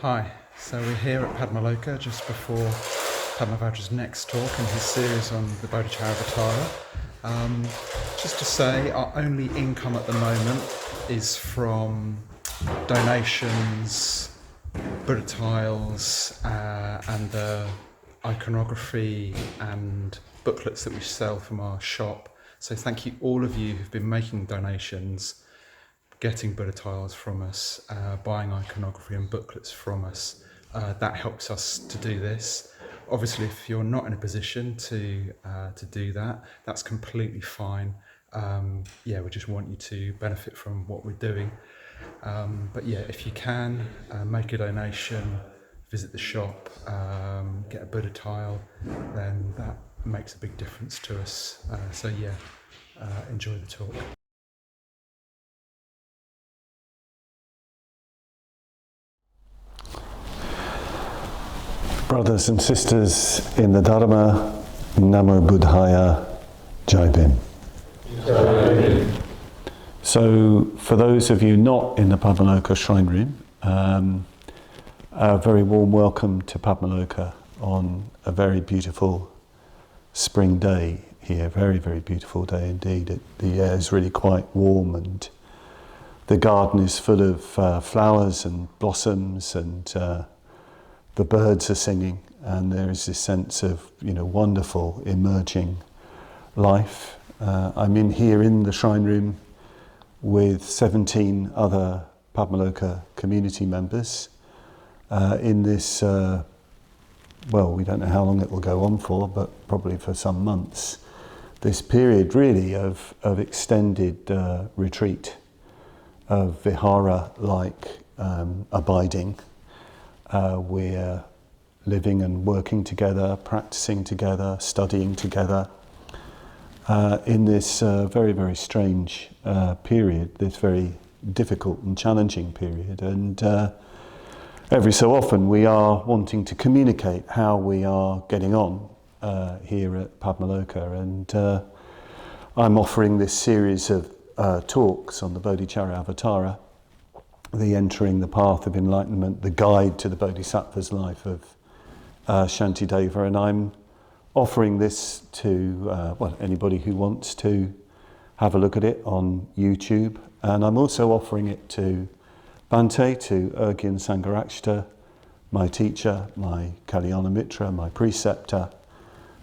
Hi, so we're here at Padmaloka just before Padmavajra's next talk in his series on the Bodhicaryavatara. Just to say, our only income at the moment is from donations, Buddha tiles, and the iconography and booklets that we sell from our shop. So thank you all of you who've been making donations, getting Buddha tiles from us, buying iconography and booklets from us. That helps us to do this. Obviously, if you're not in a position to do that, that's completely fine. We just want you to benefit from what we're doing. But yeah, if you can, make a donation, visit the shop, get a Buddha tile, then that makes a big difference to us. Enjoy the talk. Brothers and sisters in the Dharma, Namo Buddhaya, Jai Bhim. So, for those of you not in the Padmaloka Shrine Room, a very warm welcome to Padmaloka on a very beautiful spring day here. Very, very beautiful day indeed. The air is really quite warm and the garden is full of flowers and blossoms, and the birds are singing, and there is this sense of, wonderful emerging life. I'm in here in the shrine room with 17 other Padmaloka community members in this, we don't know how long it will go on for, but probably for some months. This period really of extended retreat, of vihara-like abiding. We're living and working together, practicing together, studying together in this very, very strange period, this very difficult and challenging period. And every so often we are wanting to communicate how we are getting on here at Padmaloka. And I'm offering this series of talks on the Bodhicaryavatara, the entering the path of enlightenment, the guide to the Bodhisattva's life of Shantideva, and I'm offering this to anybody who wants to have a look at it on YouTube, and I'm also offering it to Bhante, to Urgyen Sangharakshita, my teacher, my Kalyana Mitra, my preceptor,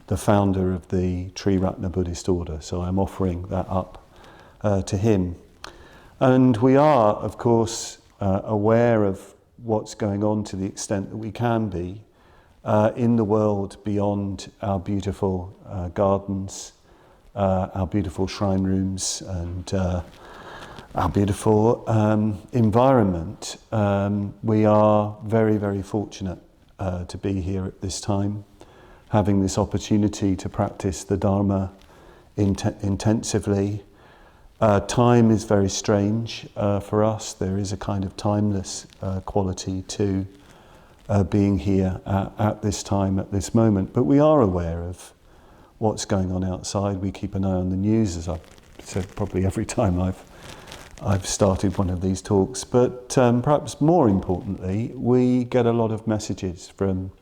the founder of the Triratna Buddhist Order. So I'm offering that up to him. And we are, of course, aware of what's going on to the extent that we can be in the world beyond our beautiful gardens, our beautiful shrine rooms, and our beautiful environment. We are very, very fortunate to be here at this time, having this opportunity to practice the Dharma intensively. Time is very strange for us. There is a kind of timeless quality to being here at this time, at this moment. But we are aware of what's going on outside. We keep an eye on the news, as I've said probably every time I've started one of these talks. But perhaps more importantly, we get a lot of messages from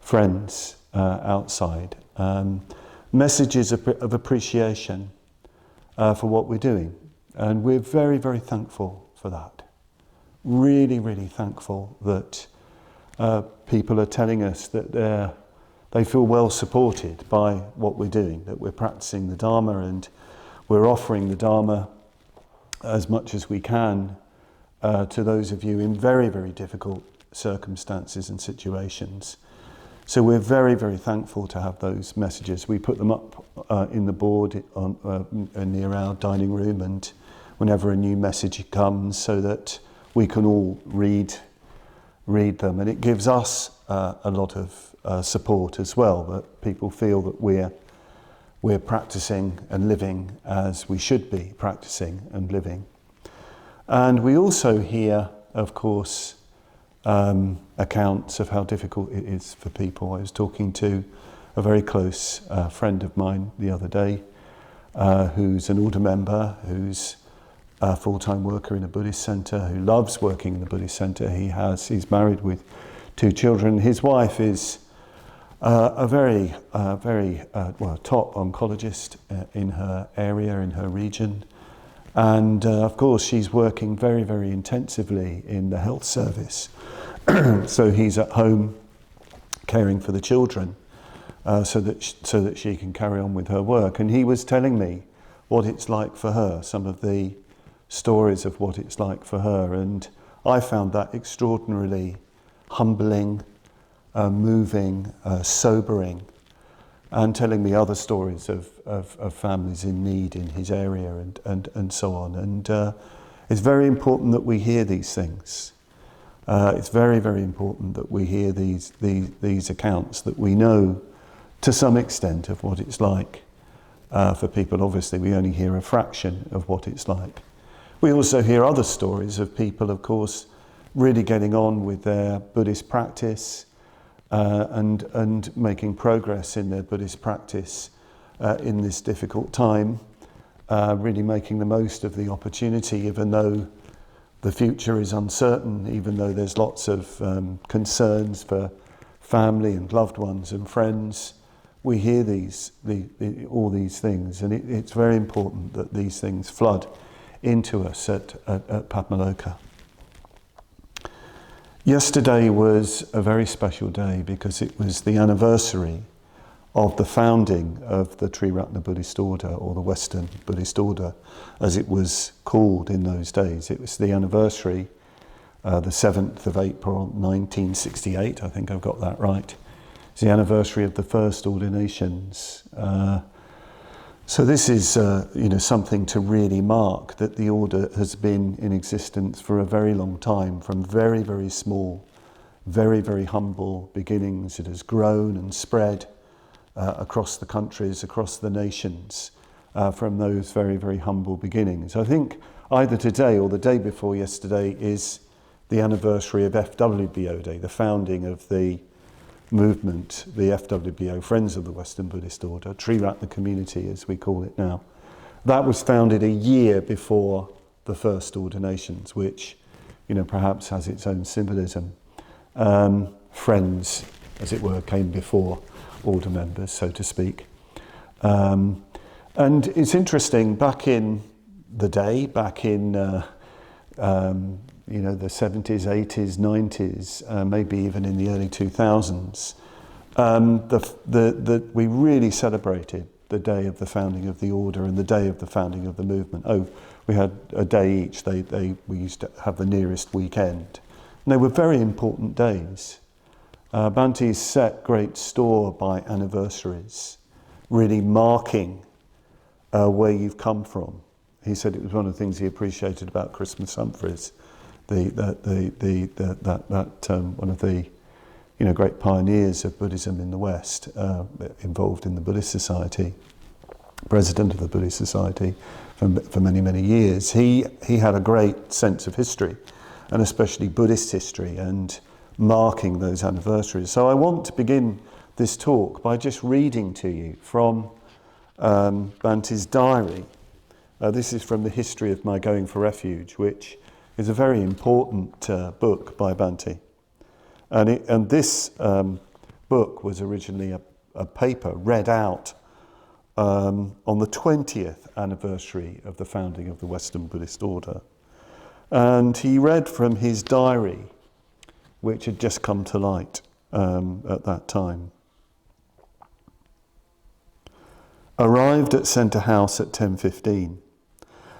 friends outside, messages of appreciation for what we're doing. And we're very, very thankful for that. Really, really thankful that people are telling us that they feel well supported by what we're doing, that we're practicing the Dharma and we're offering the Dharma as much as we can to those of you in very, very difficult circumstances and situations. So we're very, very thankful to have those messages. We put them up in the board near our dining room, and whenever a new message comes, so that we can all read them. And it gives us a lot of support as well, that people feel that we're practicing and living as we should be practicing and living. And we also hear, of course, accounts of how difficult it is for people. I was talking to a very close friend of mine the other day, who's an order member, who's a full-time worker in a Buddhist centre who loves working in the Buddhist centre. He's married with 2 children. His wife is a very top oncologist in her area, in her region. And of course, she's working very, very intensively in the health service. So he's at home caring for the children so that she can carry on with her work. And he was telling me what it's like for her, some of the stories of what it's like for her. And I found that extraordinarily humbling, moving, sobering, and telling me other stories of families in need in his area and so on. And it's very important that we hear these things. It's very, very important that we hear these accounts, that we know to some extent of what it's like for people. Obviously, we only hear a fraction of what it's like. We also hear other stories of people, of course, really getting on with their Buddhist practice and making progress in their Buddhist practice in this difficult time, really making the most of the opportunity, even though the future is uncertain, even though there's lots of concerns for family and loved ones and friends. We hear all these things, and it's very important that these things flood into us at Padmaloka. Yesterday was a very special day because it was the anniversary of the founding of the Triratna Buddhist Order, or the Western Buddhist Order, as it was called in those days. It was the anniversary, the 7th of April 1968, I think I've got that right. It's the anniversary of the first ordinations. So this is something to really mark, that the order has been in existence for a very long time, from very, very small, very, very humble beginnings. It has grown and spread across the countries, across the nations, from those very, very humble beginnings. I think either today or the day before yesterday is the anniversary of FWBO Day, the founding of the movement, the FWBO, Friends of the Western Buddhist Order, Triratna community as we call it now. That was founded a year before the first ordinations, which perhaps has its own symbolism. Friends, as it were, came before order members, so to speak. And it's interesting, back in the day, back in the 70s, 80s, 90s, maybe even in the early 2000s, we really celebrated the day of the founding of the order and the day of the founding of the movement. We had a day each. We used to have the nearest weekend. And they were very important days. Bhante's set great store by anniversaries, really marking where you've come from. He said it was one of the things he appreciated about Christmas Humphreys, one of the great pioneers of Buddhism in the West, involved in the Buddhist Society, president of the Buddhist Society for many, many years. He had a great sense of history, and especially Buddhist history, and marking those anniversaries. So I want to begin this talk by just reading to you from Bhante's diary. This is from the History of My Going for Refuge, which is a very important book by Bhante. And this book was originally a paper read out on the 20th anniversary of the founding of the Western Buddhist Order. And he read from his diary, which had just come to light at that time. Arrived at Centre House at 10:15.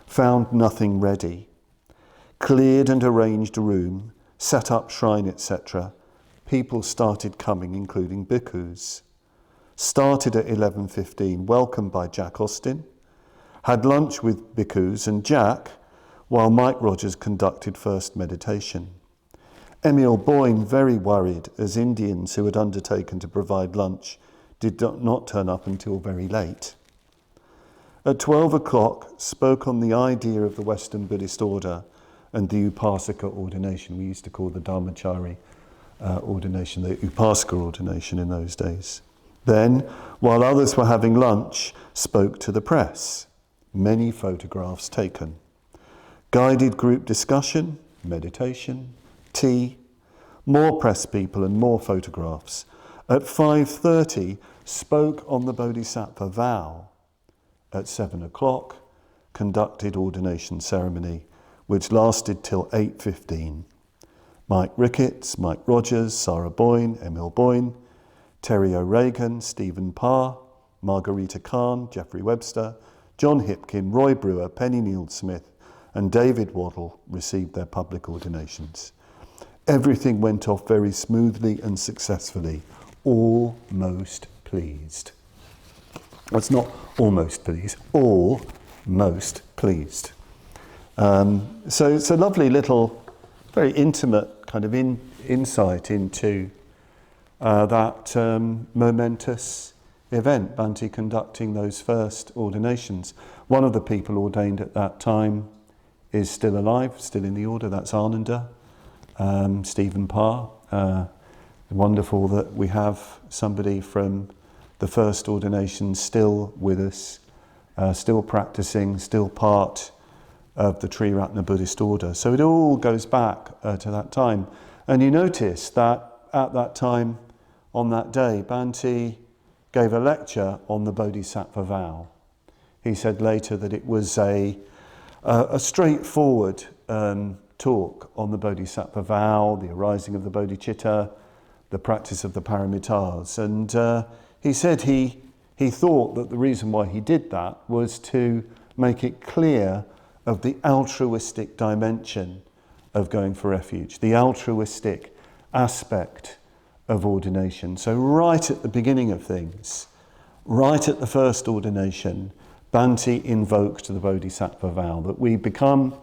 Found nothing ready. Cleared and arranged a room, set up shrine, etc. People started coming, including bhikkhus. Started at 11:15, welcomed by Jack Austin. Had lunch with bhikkhus and Jack, while Mike Rogers conducted first meditation. Emil Boyne very worried, as Indians who had undertaken to provide lunch did not turn up until very late. At 12 o'clock, spoke on the idea of the Western Buddhist Order and the Upasaka ordination. We used to call the Dharmachari ordination the Upasaka ordination in those days. Then, while others were having lunch, spoke to the press. Many photographs taken. guided group discussion, meditation, tea, more press people and more photographs. At 5:30, spoke on the Bodhisattva vow. At 7 o'clock, conducted ordination ceremony, which lasted till 8:15. Mike Ricketts, Mike Rogers, Sarah Boyne, Emil Boyne, Terry O'Regan, Stephen Parr, Margarita Khan, Jeffrey Webster, John Hipkin, Roy Brewer, Penny Neil-Smith and David Waddle received their public ordinations. Everything went off very smoothly and successfully. All most pleased. It's not almost pleased, all most pleased. So it's a lovely little, very intimate kind of insight into that momentous event, Bhante conducting those first ordinations. One of the people ordained at that time is still alive, still in the order, that's Ananda, Stephen Parr. Wonderful that we have somebody from the first ordination still with us, still practicing, still part of the Triratna Buddhist Order. So it all goes back to that time. And you notice that at that time, on that day, Bhante gave a lecture on the Bodhisattva vow. He said later that it was a straightforward talk on the Bodhisattva vow, the arising of the bodhicitta, the practice of the paramitas. And he said he thought that the reason why he did that was to make it clear of the altruistic dimension of going for refuge, the altruistic aspect of ordination. So right at the beginning of things, right at the first ordination, Bhante invoked the Bodhisattva vow, that we become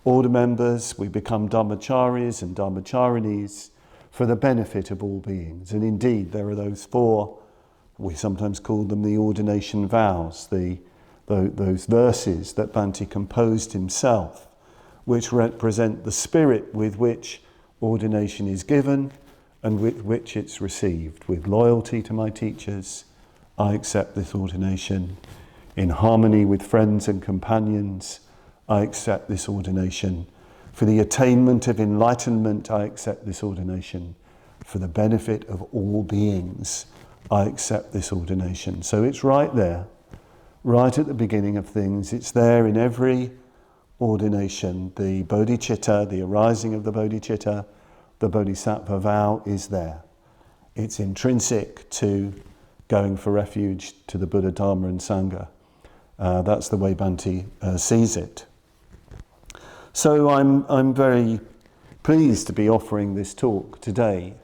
order members, we become dharmacharis and dharmacharinis for the benefit of all beings. And indeed, there are those four, we sometimes call them the ordination vows, those verses that Bhante composed himself, which represent the spirit with which ordination is given and with which it's received. With loyalty to my teachers, I accept this ordination. In harmony with friends and companions, I accept this ordination. For the attainment of enlightenment, I accept this ordination. For the benefit of all beings, I accept this ordination. So it's right there, right at the beginning of things. It's there in every ordination. The bodhicitta, the arising of the bodhicitta, the bodhisattva vow is there. It's intrinsic to going for refuge to the Buddha, Dharma and Sangha. That's the way Bhante sees it. So I'm very pleased to be offering this talk today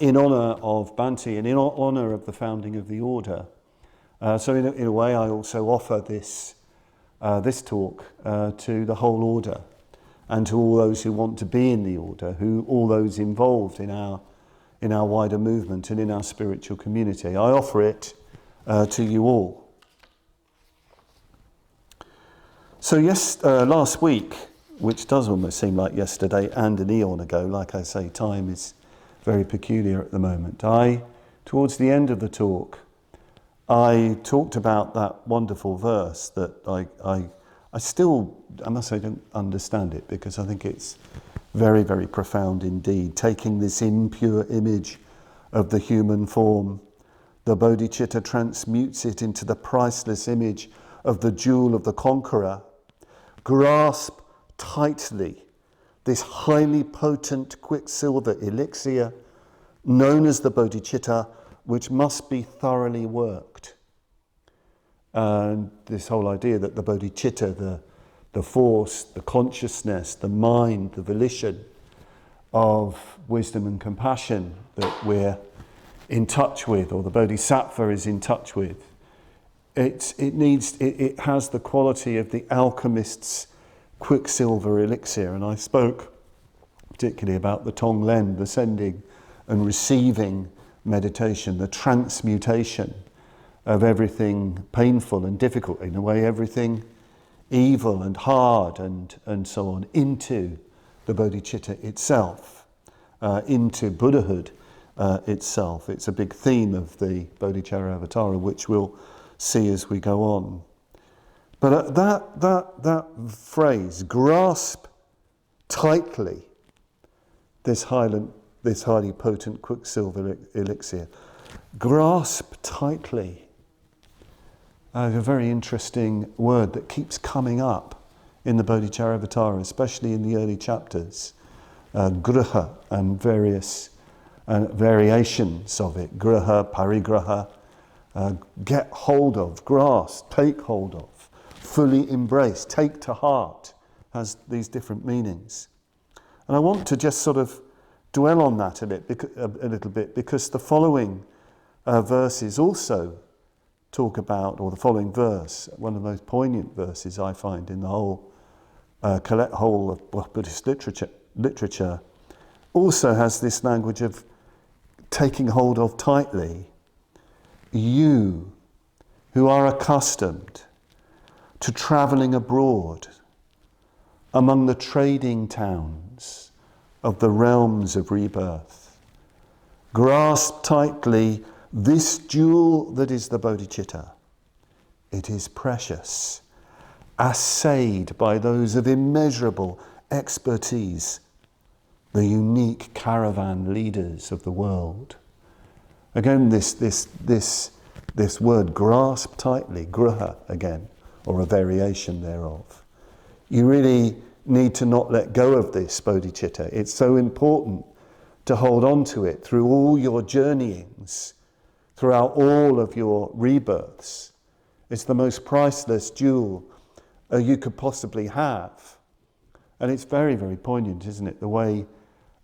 in honour of Bhante and in honour of the founding of the order. So in a way I also offer this talk to the whole order and to all those who want to be in the order, all those involved in our wider movement and in our spiritual community. I offer it to you all. So last week, which does almost seem like yesterday and an eon ago, like I say, time is very peculiar at the moment. Towards the end of the talk, I talked about that wonderful verse that I must say, don't understand it, because I think it's very, very profound indeed. Taking this impure image of the human form, the bodhicitta transmutes it into the priceless image of the jewel of the conqueror. Grasp tightly this highly potent quicksilver elixir known as the bodhicitta, which must be thoroughly worked. And this whole idea that the bodhicitta, the force, the consciousness, the mind, the volition of wisdom and compassion that we're in touch with, or the bodhisattva is in touch with, it has the quality of the alchemist's quicksilver elixir. And I spoke particularly about the Tonglen, the sending and receiving meditation, the transmutation of everything painful and difficult, in a way everything evil and hard and so on, into the bodhicitta itself, into Buddhahood itself. It's a big theme of the Bodhicaryavatara, which we'll see as we go on. But that phrase, grasp tightly this highly potent quicksilver elixir. Grasp tightly. A very interesting word that keeps coming up in the Bodhicaryavatara, especially in the early chapters. Griha and various variations of it. Griha, parigraha, get hold of, grasp, take hold of, fully embrace, take to heart, has these different meanings. And I want to just sort of dwell on that a little bit, because the following verses also talk about, or the following verse, one of the most poignant verses I find in the whole of Buddhist literature, also has this language of taking hold of tightly. You who are accustomed to travelling abroad among the trading towns of the realms of rebirth, grasp tightly this jewel that is the bodhicitta. It is precious, assayed by those of immeasurable expertise, the unique caravan leaders of the world. Again, this word, grasp tightly, griha again, or a variation thereof. You really need to not let go of this bodhicitta. It's so important to hold on to it through all your journeyings, throughout all of your rebirths. It's the most priceless jewel you could possibly have. And it's very, very poignant, isn't it? The way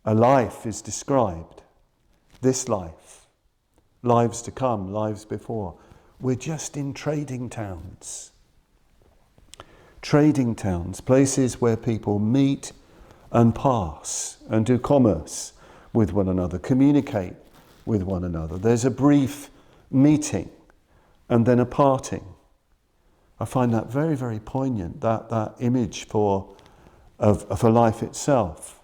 a life is described. This life, lives to come, lives before. We're just in trading towns. Trading towns, places where people meet and pass and do commerce with one another, communicate with one another. There's a brief meeting and then a parting. I find that very, very poignant, that image for life itself.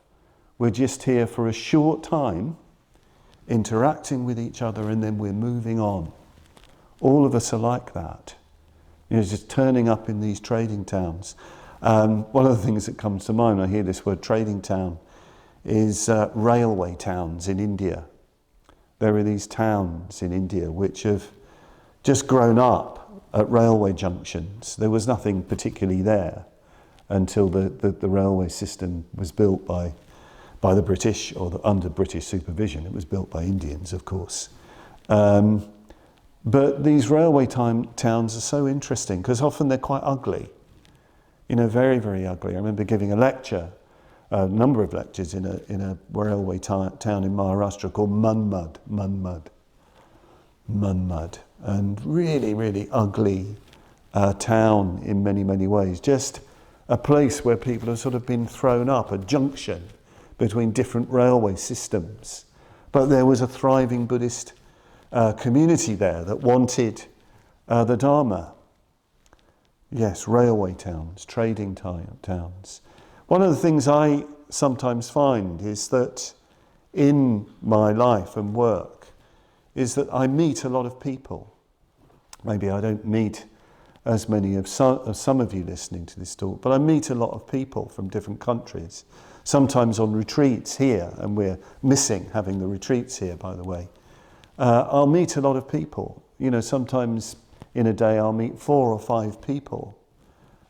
We're just here for a short time, interacting with each other, and then we're moving on. All of us are like that. Just turning up in these trading towns. One of the things that comes to mind when I hear this word trading town is railway towns in India. There are these towns in India which have just grown up at railway junctions. There was nothing particularly there until the railway system was built by the British, or under British supervision. It was built by Indians, of course. But these railway towns are so interesting because often they're quite ugly. Very, very ugly. I remember giving a lecture, a number of lectures in a railway town in Maharashtra called Munmud, and really, really ugly town in many, many ways. Just a place where people have sort of been thrown up, a junction between different railway systems. But there was a thriving Buddhist community there that wanted the Dharma. Yes, railway towns, trading towns. One of the things I sometimes find is that in my life and work is that I meet a lot of people. Maybe I don't meet as many of some of you listening to this talk, but I meet a lot of people from different countries, sometimes on retreats here, and we're missing having the retreats here, by the way. I'll meet a lot of people. Sometimes in a day I'll meet 4 or 5 people,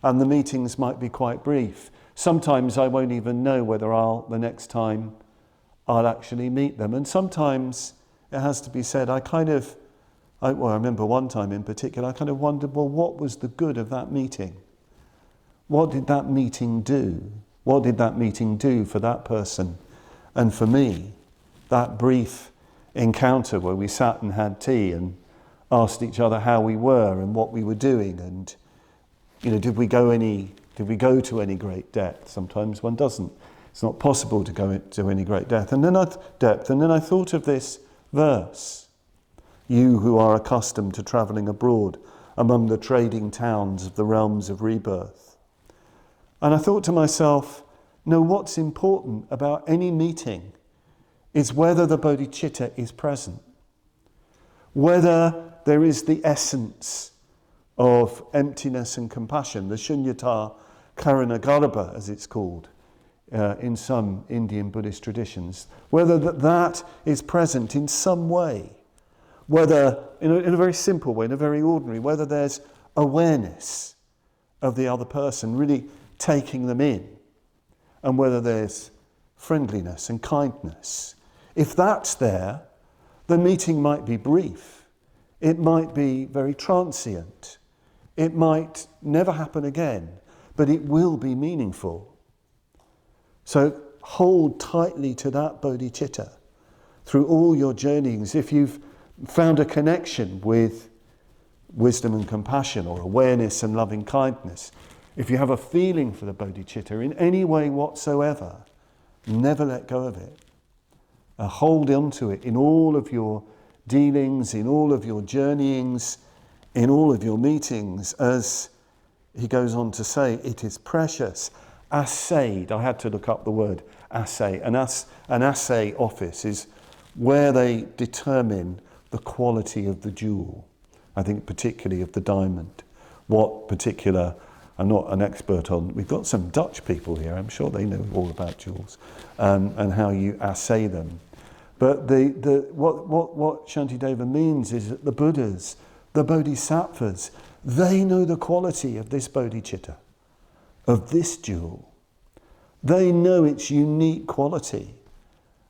and the meetings might be quite brief. Sometimes I won't even know whether the next time I'll actually meet them. And sometimes it has to be said, I remember one time in particular, I kind of wondered, well, what was the good of that meeting? What did that meeting do? What did that meeting do for that person and for me? That brief encounter where we sat and had tea and asked each other how we were and what we were doing, and did we go to any great depth? Sometimes one doesn't. It's not possible to go to any great depth. And then I thought of this verse: you who are accustomed to travelling abroad among the trading towns of the realms of rebirth. And I thought to myself, no, what's important about any meeting is whether the bodhicitta is present, whether there is the essence of emptiness and compassion, the Shunyata Karanagarbha, as it's called in some Indian Buddhist traditions, whether that is present in some way, whether in a very simple way, in a very ordinary, whether there's awareness of the other person, really taking them in, and whether there's friendliness and kindness. If that's there, the meeting might be brief. It might be very transient. It might never happen again, but it will be meaningful. So hold tightly to that bodhicitta through all your journeyings. If you've found a connection with wisdom and compassion, or awareness and loving kindness, if you have a feeling for the bodhicitta in any way whatsoever, never let go of it. Hold on to it in all of your dealings, in all of your journeyings, in all of your meetings. As he goes on to say, it is precious, assayed. I had to look up the word assay. An assay office is where they determine the quality of the jewel. I think particularly of the diamond. What particular, I'm not an expert on, we've got some Dutch people here, I'm sure they know all about jewels, and how you assay them. But what Shantideva means is that the Buddhas, the Bodhisattvas, they know the quality of this bodhicitta, of this jewel. They know its unique quality.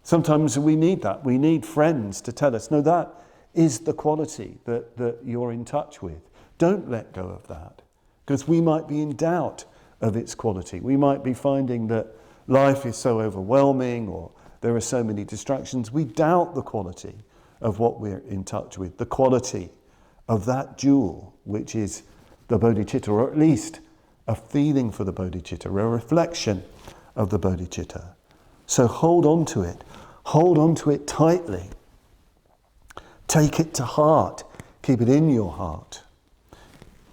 Sometimes we need that. We need friends to tell us, no, that is the quality that you're in touch with. Don't let go of that, because we might be in doubt of its quality. We might be finding that life is so overwhelming, or there are so many distractions. We doubt the quality of what we're in touch with, the quality of that jewel, which is the bodhicitta, or at least a feeling for the bodhicitta, a reflection of the bodhicitta. So hold on to it. Hold on to it tightly. Take it to heart. Keep it in your heart.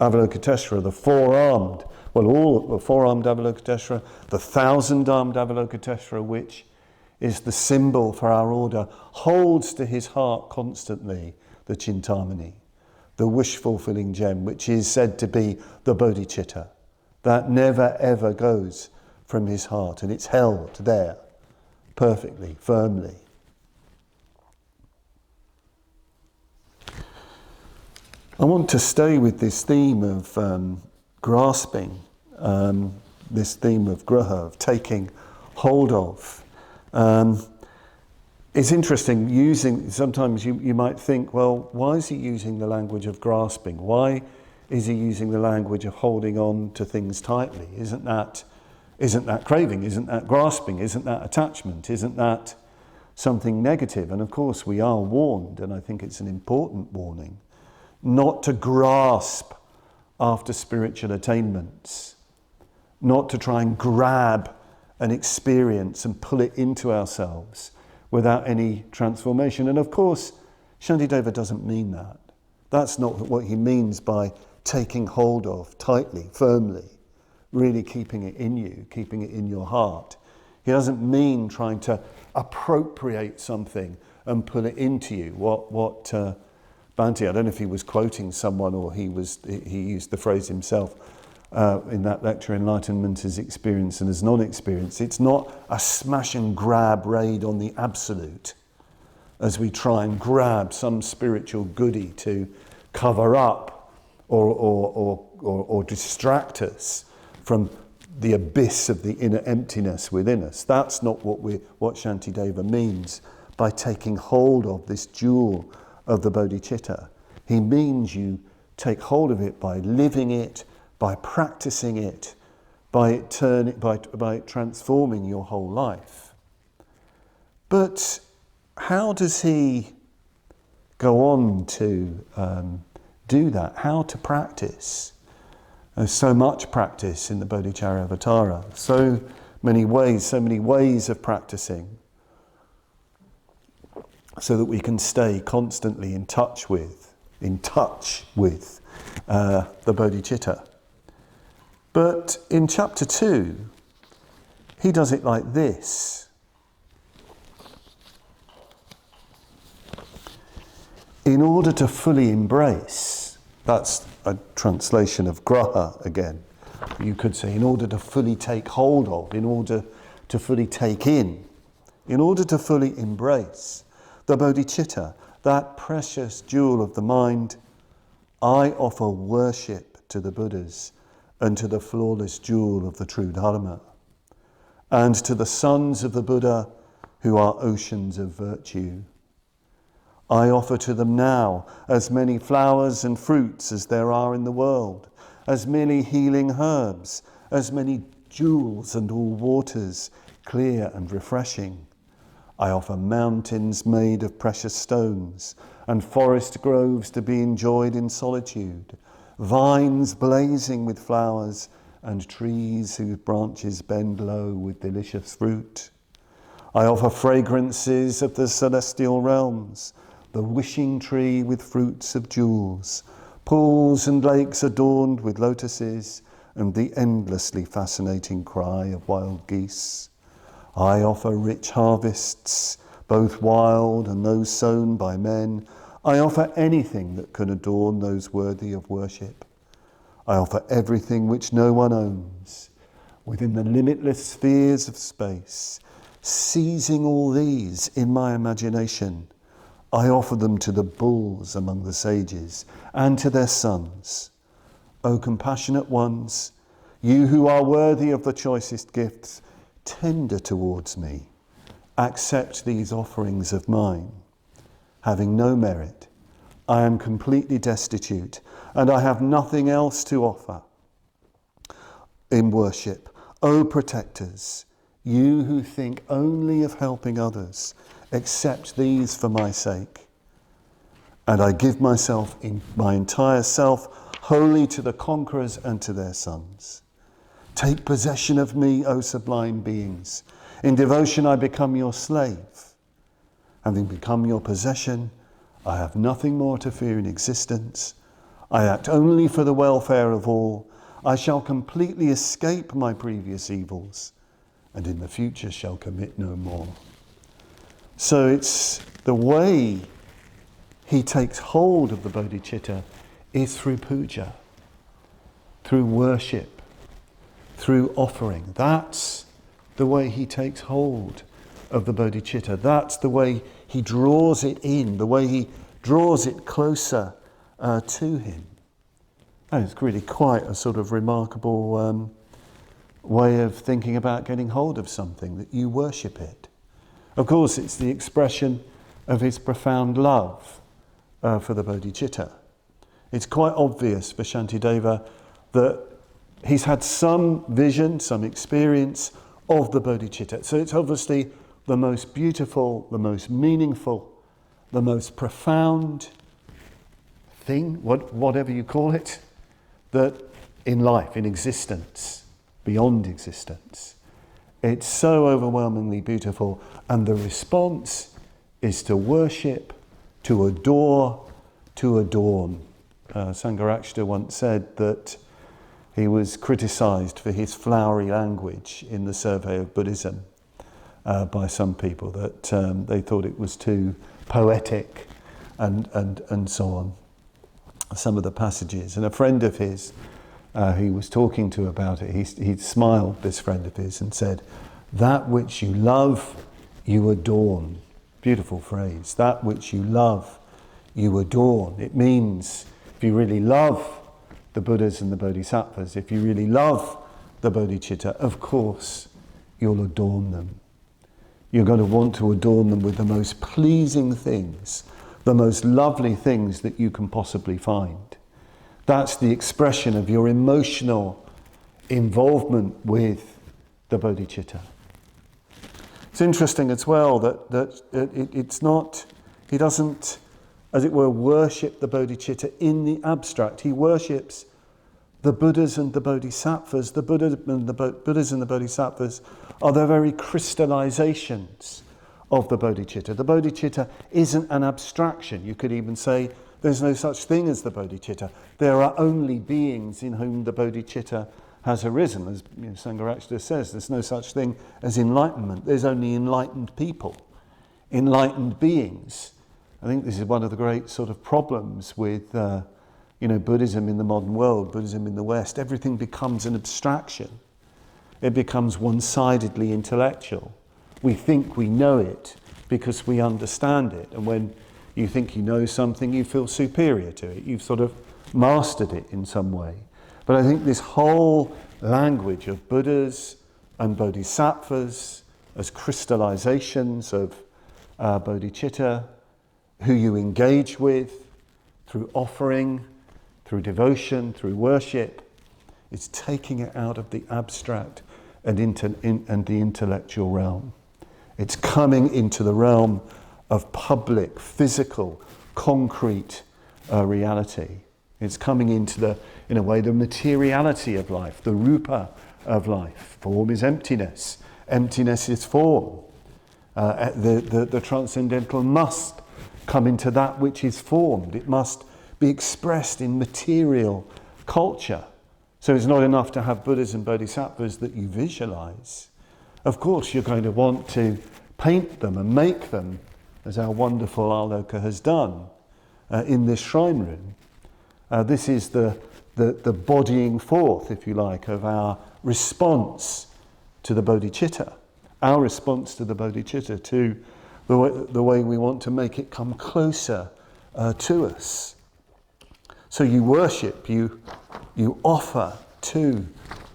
Avalokiteshvara, the four-armed, all the four-armed Avalokiteshvara, the thousand-armed Avalokiteshvara, which is the symbol for our order, holds to his heart constantly the Chintamani, the wish-fulfilling gem, which is said to be the bodhicitta. That never ever goes from his heart, and it's held there perfectly, firmly. I want to stay with this theme of grasping, this theme of graha, of taking hold of. It's interesting, sometimes you might think, well, why is he using the language of grasping? Why is he using the language of holding on to things tightly? Isn't that craving? Isn't that grasping? Isn't that attachment? Isn't that something negative? And of course we are warned, and I think it's an important warning, not to grasp after spiritual attainments, not to try and grab an experience and pull it into ourselves without any transformation. And of course, Shantideva doesn't mean that. That's not what he means by taking hold of tightly, firmly, really keeping it in you, keeping it in your heart. He doesn't mean trying to appropriate something and pull it into you. What Bhante, I don't know if he was quoting someone or he used the phrase himself in that lecture, Enlightenment as Experience and as Non-Experience. It's not a smash and grab raid on the absolute as we try and grab some spiritual goodie to cover up or distract us from the abyss of the inner emptiness within us. That's not what Shantideva means by taking hold of this jewel of the bodhicitta. He means you take hold of it by living it, by practicing it, by transforming your whole life. But how does he go on to do that? How to practice? There's so much practice in the Bodhicaryavatara, so many ways of practicing, so that we can stay constantly in touch with the bodhicitta. But in chapter 2, he does it like this. In order to fully embrace, that's a translation of graha again. You could say, in order to fully take hold of, in order to fully take in order to fully embrace the bodhicitta, that precious jewel of the mind, I offer worship to the Buddhas and to the flawless jewel of the true Dharma, and to the sons of the Buddha who are oceans of virtue. I offer to them now as many flowers and fruits as there are in the world, as many healing herbs, as many jewels and all waters, clear and refreshing. I offer mountains made of precious stones, and forest groves to be enjoyed in solitude, vines blazing with flowers, and trees whose branches bend low with delicious fruit. I offer fragrances of the celestial realms, the wishing tree with fruits of jewels, pools and lakes adorned with lotuses, and the endlessly fascinating cry of wild geese. I offer rich harvests, both wild and those sown by men. I offer anything that can adorn those worthy of worship. I offer everything which no one owns, within the limitless spheres of space. Seizing all these in my imagination, I offer them to the bulls among the sages and to their sons. O compassionate ones, you who are worthy of the choicest gifts, tender towards me, accept these offerings of mine. Having no merit, I am completely destitute, and I have nothing else to offer in worship. O protectors, you who think only of helping others, accept these for my sake. And I give myself, in my entire self, wholly to the conquerors and to their sons. Take possession of me, O sublime beings. In devotion I become your slave. Having become your possession, I have nothing more to fear in existence. I act only for the welfare of all. I shall completely escape my previous evils, and in the future shall commit no more. So it's the way he takes hold of the bodhicitta is through puja, through worship, through offering. That's the way he takes hold of the bodhicitta. That's the way he draws it in, the way he draws it closer to him. And it's really quite a sort of remarkable way of thinking about getting hold of something, that you worship it. Of course, it's the expression of his profound love for the bodhicitta. It's quite obvious for Shantideva that he's had some vision, some experience of the bodhicitta. So it's obviously the most beautiful, the most meaningful, the most profound thing, whatever you call it, that in life, in existence, beyond existence. It's so overwhelmingly beautiful, and the response is to worship, to adore, to adorn. Sangharakshita once said that he was criticized for his flowery language in the survey of Buddhism by some people, that they thought it was too poetic and so on. Some of the passages. And a friend of his he was talking to about it, he smiled, this friend of his, and said, "That which you love, you adorn." Beautiful phrase. That which you love, you adorn. It means if you really love the Buddhas and the Bodhisattvas, if you really love the bodhicitta, of course you'll adorn them. You're going to want to adorn them with the most pleasing things, the most lovely things that you can possibly find. That's the expression of your emotional involvement with the bodhicitta. It's interesting as well that it's not, he doesn't, as it were, worship the bodhicitta in the abstract. He worships the Buddhas and the Bodhisattvas. The Buddhas and the Bodhisattvas are the very crystallizations of the bodhicitta. The bodhicitta isn't an abstraction. You could even say there's no such thing as the bodhicitta. There are only beings in whom the bodhicitta has arisen. As Sangharakshita says, there's no such thing as enlightenment. There's only enlightened people, enlightened beings. I think this is one of the great sort of problems with Buddhism in the modern world, Buddhism in the West, everything becomes an abstraction. It becomes one-sidedly intellectual. We think we know it because we understand it. And when you think you know something, you feel superior to it. You've sort of mastered it in some way. But I think this whole language of Buddhas and Bodhisattvas as crystallizations of bodhicitta, who you engage with through offering, through devotion, through worship, is taking it out of the abstract and the intellectual realm. It's coming into the realm of public, physical, concrete reality. It's coming into in a way, the materiality of life, the rupa of life. Form is emptiness. Emptiness is form. The transcendental must come into that which is formed. It must be expressed in material culture. So it's not enough to have Buddhas and Bodhisattvas that you visualize. Of course, you're going to want to paint them and make them, as our wonderful Aloka has done in this shrine room. This is the bodying forth, if you like, of our response to the bodhicitta. Our response to the bodhicitta, to the way we want to make it come closer to us. So you worship, you offer to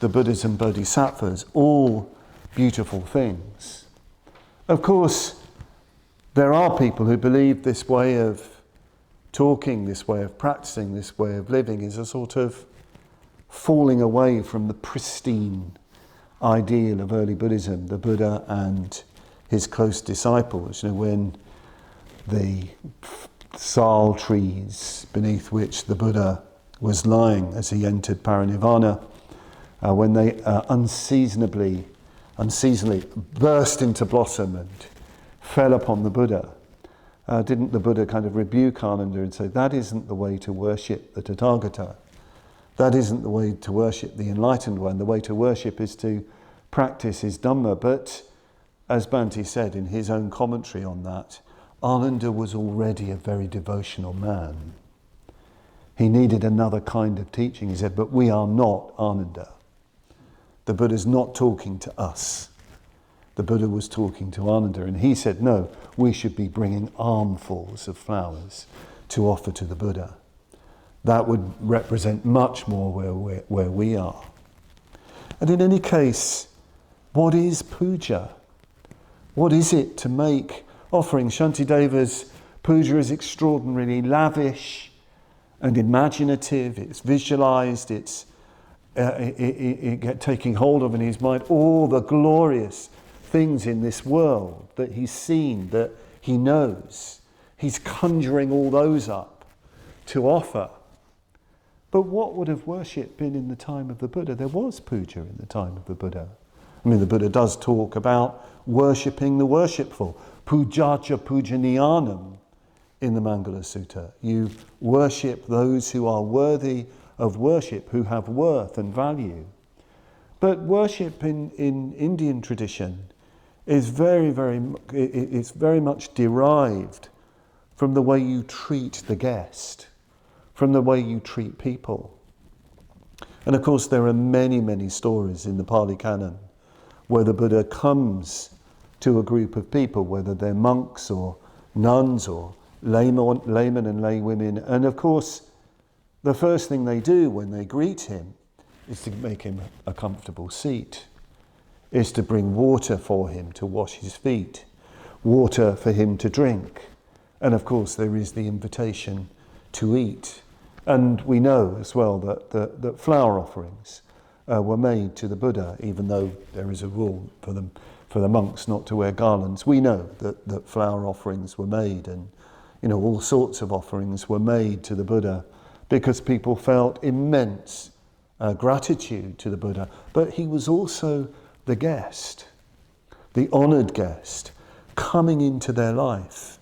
the Buddhas and Bodhisattvas all beautiful things. Of course, there are people who believe this way of talking, this way of practicing, this way of living is a sort of falling away from the pristine ideal of early Buddhism, the Buddha and his close disciples. When the sal trees beneath which the Buddha was lying as he entered parinirvana, when they unseasonably burst into blossom and fell upon the Buddha, didn't the Buddha kind of rebuke Ananda and say, that isn't the way to worship the Tathagata. That isn't the way to worship the enlightened one. The way to worship is to practice his Dhamma. But as Bhante said in his own commentary on that, Ananda was already a very devotional man. He needed another kind of teaching. He said, but we are not Ananda. The Buddha's not talking to us. The Buddha was talking to Ananda, and he said, no, we should be bringing armfuls of flowers to offer to the Buddha. That would represent much more where we are. And in any case, what is puja? What is it to make offerings? Shantideva's puja is extraordinarily lavish and imaginative. It's visualized, it's taking hold of in his mind all the glorious things in this world that he's seen, that he knows. He's conjuring all those up to offer. But what would have worship been in the time of the Buddha? There was puja in the time of the Buddha. The Buddha does talk about worshipping the worshipful. Pujacha pujaniyanam in the Mangala Sutta. You worship those who are worthy of worship, who have worth and value. But worship in Indian tradition is very much derived from the way you treat the guest, from the way you treat people. And of course there are many, many stories in the Pali Canon where the Buddha comes to a group of people, whether they're monks or nuns or laymen and laywomen, and of course the first thing they do when they greet him is to make him a comfortable seat, is to bring water for him to wash his feet, water for him to drink, and of course there is the invitation to eat. And we know as well that flower offerings were made to the Buddha, even though there is a rule for the monks not to wear garlands. We know that flower offerings were made, and all sorts of offerings were made to the Buddha because people felt immense gratitude to the Buddha. But he was also the guest, the honoured guest, coming into their life.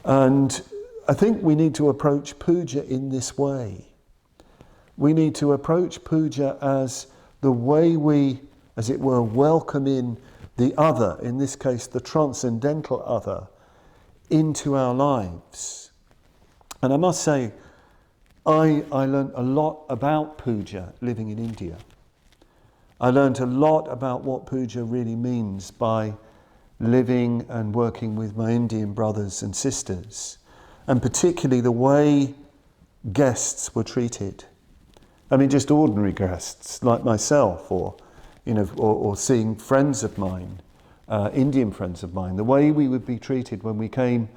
And I think we need to approach puja in this way. We need to approach puja as the way we, as it were, welcome in the other, in this case the transcendental other, into our lives. And I must say, I learned a lot about puja living in India. I learned a lot about what puja really means by living and working with my Indian brothers and sisters, and particularly the way guests were treated. I mean, just ordinary guests like myself, or seeing friends of mine, Indian friends of mine, the way we would be treated when we came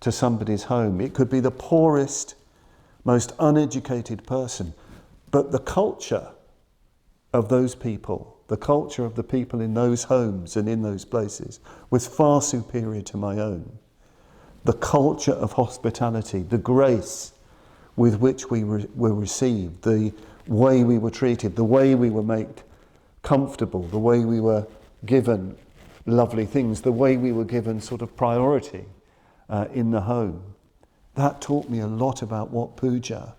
to somebody's home. It could be the poorest, most uneducated person, but the culture of those people, the culture of the people in those homes and in those places, was far superior to my own. The culture of hospitality, the grace with which we were received, the way we were treated, the way we were made comfortable, the way we were given lovely things, the way we were given sort of priority in the home. That taught me a lot about what puja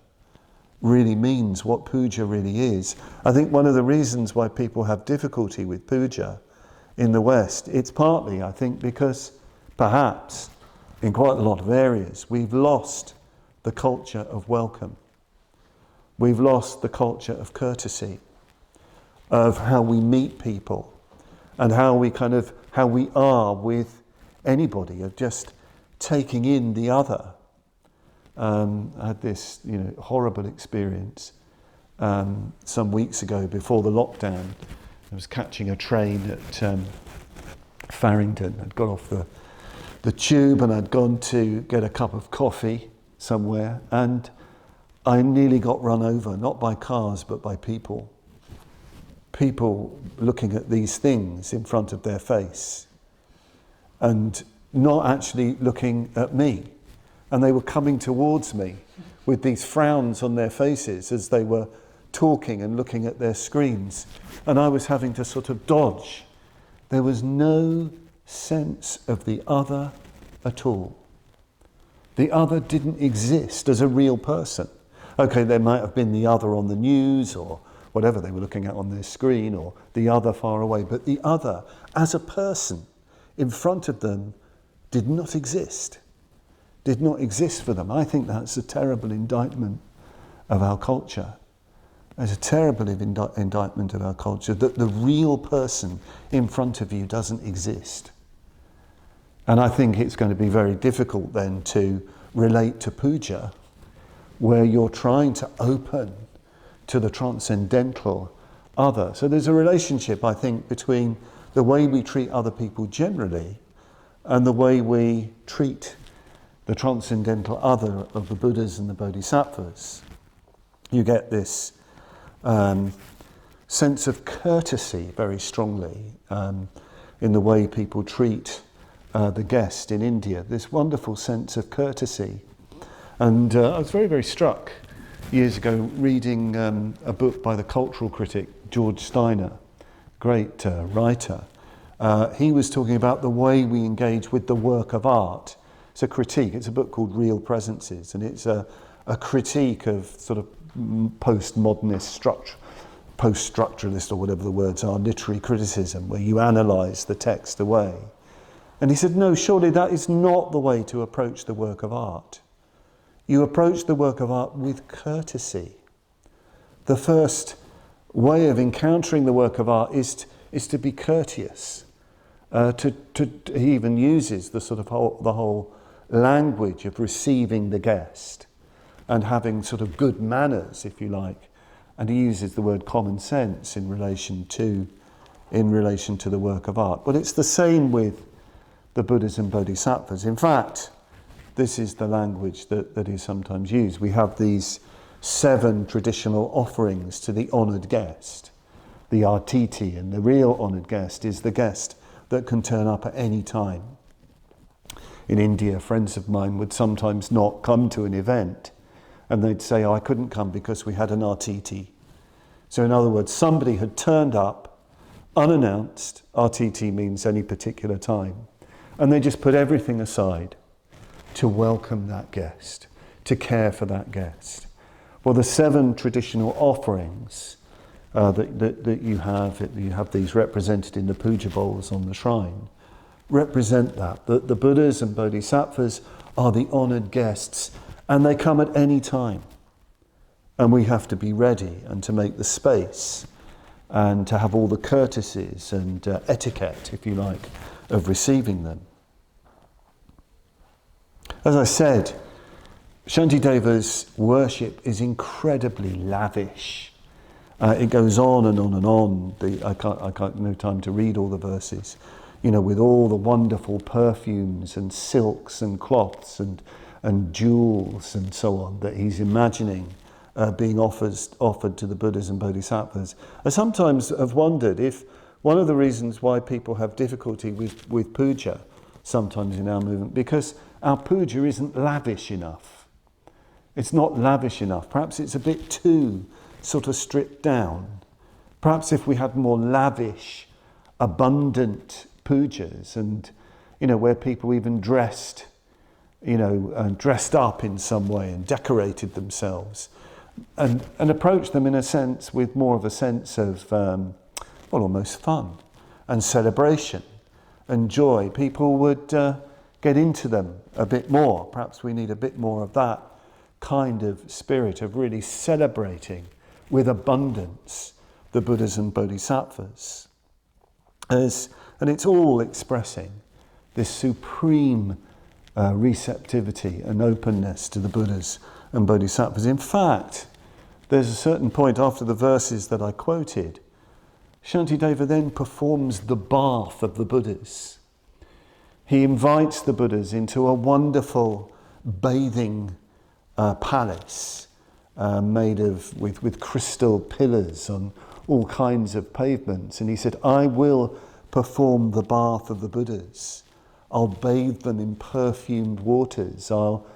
really means, what puja really is. I think one of the reasons why people have difficulty with puja in the West, it's partly, I think, because perhaps in quite a lot of areas we've lost the culture of welcome. We've lost the culture of courtesy, of how we meet people and how we are with anybody, of just taking in the other. I had this horrible experience some weeks ago before the lockdown. I was catching a train at Farringdon. I'd got off the tube and I'd gone to get a cup of coffee somewhere, and I nearly got run over, not by cars but by people. People looking at these things in front of their face and not actually looking at me. And they were coming towards me with these frowns on their faces as they were talking and looking at their screens. And I was having to sort of dodge. There was no sense of the other at all. The other didn't exist as a real person. Okay, there might have been the other on the news or whatever they were looking at on their screen, or the other far away, but the other as a person in front of them did not exist for them. I think that's a terrible indictment of our culture. It's a terrible indictment of our culture, that the real person in front of you doesn't exist. And I think it's going to be very difficult then to relate to puja, where you're trying to open to the transcendental other. So there's a relationship, I think, between the way we treat other people generally and the way we treat the transcendental other of the Buddhas and the Bodhisattvas. You get this sense of courtesy very strongly in the way people treat the guest in India, this wonderful sense of courtesy. And I was very, very struck years ago reading a book by the cultural critic George Steiner, great writer. He was talking about the way we engage with the work of art. It's a critique. It's a book called Real Presences, and it's a critique of sort of postmodernist post-structuralist, or whatever the words are, literary criticism, where you analyse the text away. And he said, no, surely that is not the way to approach the work of art. You approach the work of art with courtesy. The first way of encountering the work of art is to be courteous. He even uses the whole language of receiving the guest and having sort of good manners, if you like. And he uses the word common sense in relation to the work of art. But it's the same with the Buddhas and Bodhisattvas. In fact, this is the language that is sometimes used. We have these 7 traditional offerings to the honoured guest. The artiti, and the real honoured guest is the guest that can turn up at any time. In India, friends of mine would sometimes not come to an event, and they'd say, I couldn't come because we had an artiti. So in other words, somebody had turned up unannounced. Artiti means any particular time. And they just put everything aside to welcome that guest, to care for that guest. Well, the 7 traditional offerings that you have these represented in the puja bowls on the shrine, represent that the Buddhas and Bodhisattvas are the honoured guests, and they come at any time. And we have to be ready and to make the space and to have all the courtesies and etiquette, if you like, of receiving them. As I said, Shantideva's worship is incredibly lavish. It goes on and on and on. I can't no time to read all the verses. You know, with all the wonderful perfumes and silks and cloths and jewels and so on that he's imagining being offered to the Buddhas and Bodhisattvas. I sometimes have wondered if one of the reasons why people have difficulty with puja sometimes in our movement, because our puja isn't lavish enough. It's not lavish enough. Perhaps it's a bit too sort of stripped down. Perhaps if we had more lavish, abundant pujas and, you know, where people even dressed up in some way and decorated themselves and approached them in a sense with more of a sense of, almost fun and celebration and joy, people would get into them a bit more. Perhaps we need a bit more of that kind of spirit of really celebrating with abundance the Buddhas and Bodhisattvas. And it's all expressing this supreme receptivity and openness to the Buddhas and Bodhisattvas. In fact, there's a certain point after the verses that I quoted, Shantideva then performs the bath of the Buddhas. He invites the Buddhas into a wonderful bathing palace made with crystal pillars on all kinds of pavements. And he said, I will perform the bath of the Buddhas. I'll bathe them in perfumed waters. I'll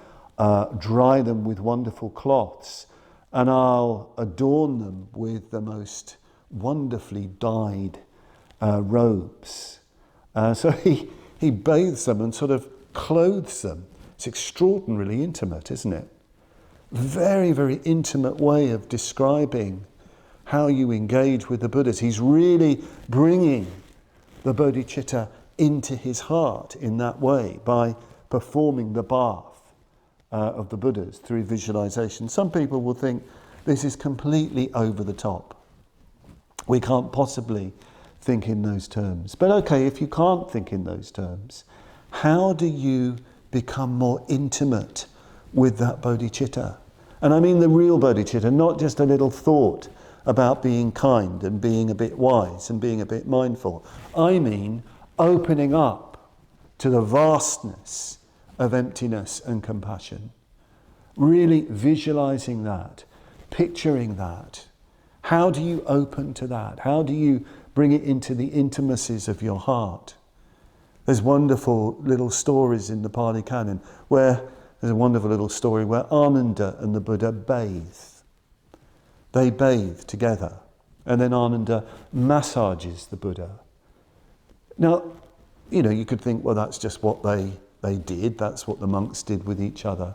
dry them with wonderful cloths. And I'll adorn them with the most wonderfully dyed robes. So he bathes them and sort of clothes them. It's extraordinarily intimate, isn't it? Very, very intimate way of describing how you engage with the Buddhas. He's really bringing the bodhicitta into his heart in that way by performing the bath of the Buddhas through visualization. Some people will think this is completely over the top. We can't possibly think in those terms. But okay, if you can't think in those terms, how do you become more intimate with that bodhicitta? And I mean the real bodhicitta, not just a little thought about being kind and being a bit wise and being a bit mindful. I mean opening up to the vastness of emptiness and compassion. Really visualizing that, picturing that. How do you open to that? How do you bring it into the intimacies of your heart? There's wonderful little stories in the Pali Canon where there's a wonderful little story where Ananda and the Buddha bathe. They bathe together, and then Ananda massages the Buddha. Now, you could think, well, that's just what they did. That's what the monks did with each other.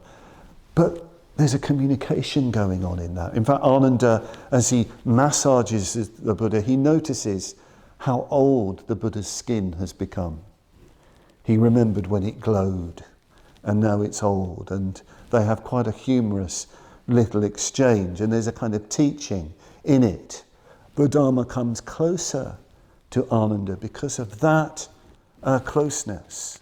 But there's a communication going on in that. In fact, Ananda, as he massages the Buddha, he notices how old the Buddha's skin has become. He remembered when it glowed, and now it's old. And they have quite a humorous little exchange, and there's a kind of teaching in it. The Dharma comes closer to Ananda because of that closeness.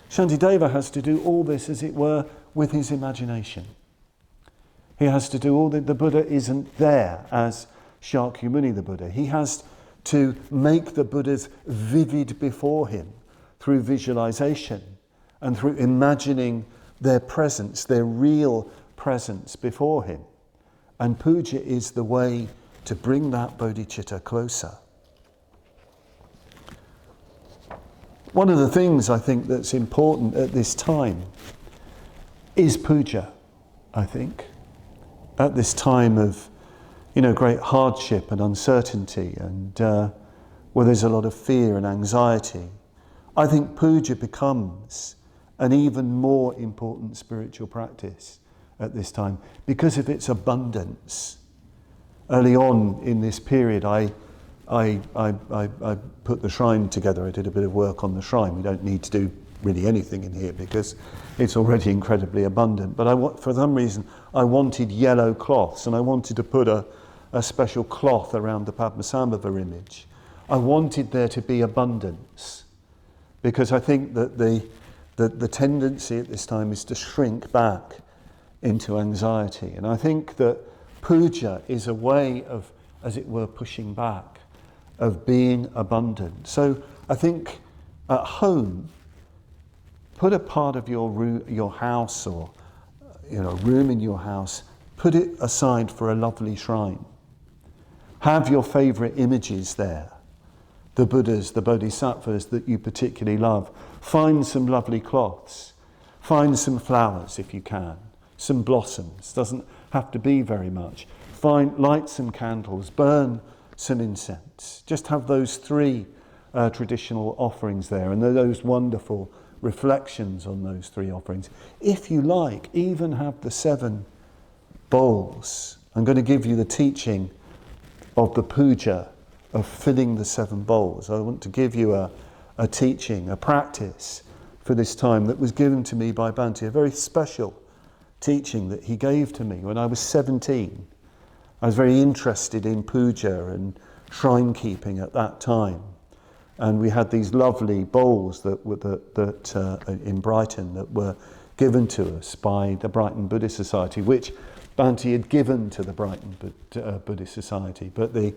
Shantideva has to do all this, as it were, with his imagination. He has to do all that. The Buddha isn't there as Shakyamuni the Buddha. He has to make the Buddhas vivid before him through visualization and through imagining their presence, their real presence before him. And puja is the way to bring that bodhicitta closer. One of the things I think that's important at this time is puja, I think. At this time of, great hardship and uncertainty and where there's a lot of fear and anxiety, I think puja becomes an even more important spiritual practice at this time because of its abundance. Early on in this period, I put the shrine together. I did a bit of work on the shrine. We don't need to do really anything in here because it's already incredibly abundant. But for some reason, I wanted yellow cloths, and I wanted to put a special cloth around the Padmasambhava image. I wanted there to be abundance, because I think that the tendency at this time is to shrink back into anxiety. And I think that puja is a way of, as it were, pushing back, of being abundant. So I think at home, put a part of your house, or room in your house, put it aside for a lovely shrine. Have your favourite images there, the Buddhas, the Bodhisattvas that you particularly love. Find some lovely cloths. Find some flowers if you can. Some blossoms. Doesn't have to be very much. Light some candles. Burn some incense. Just have those three traditional offerings there, and those wonderful reflections on those three offerings. If you like, even have the 7 bowls. I'm going to give you the teaching of the puja, of filling the 7 bowls. I want to give you a teaching, a practice for this time that was given to me by Bhante, a very special teaching that he gave to me when I was 17. I was very interested in puja and shrine keeping at that time. And we had these lovely bowls that in Brighton that were given to us by the Brighton Buddhist Society, which Bhante had given to the Brighton Buddhist Society. But the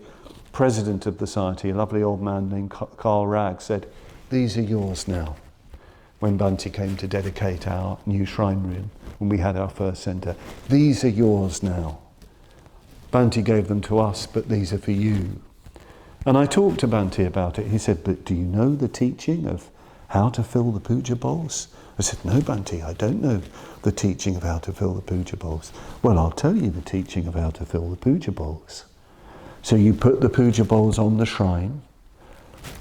president of the society, a lovely old man named Carl Ragg, said, "These are yours now." When Bhante came to dedicate our new shrine room, when we had our first centre, "These are yours now. Bhante gave them to us, but these are for you." And I talked to Bhante about it. He said, "But do you know the teaching of how to fill the puja bowls?" I said, "No, Bhante, I don't know the teaching of how to fill the puja bowls." "Well, I'll tell you the teaching of how to fill the puja bowls. So you put the puja bowls on the shrine,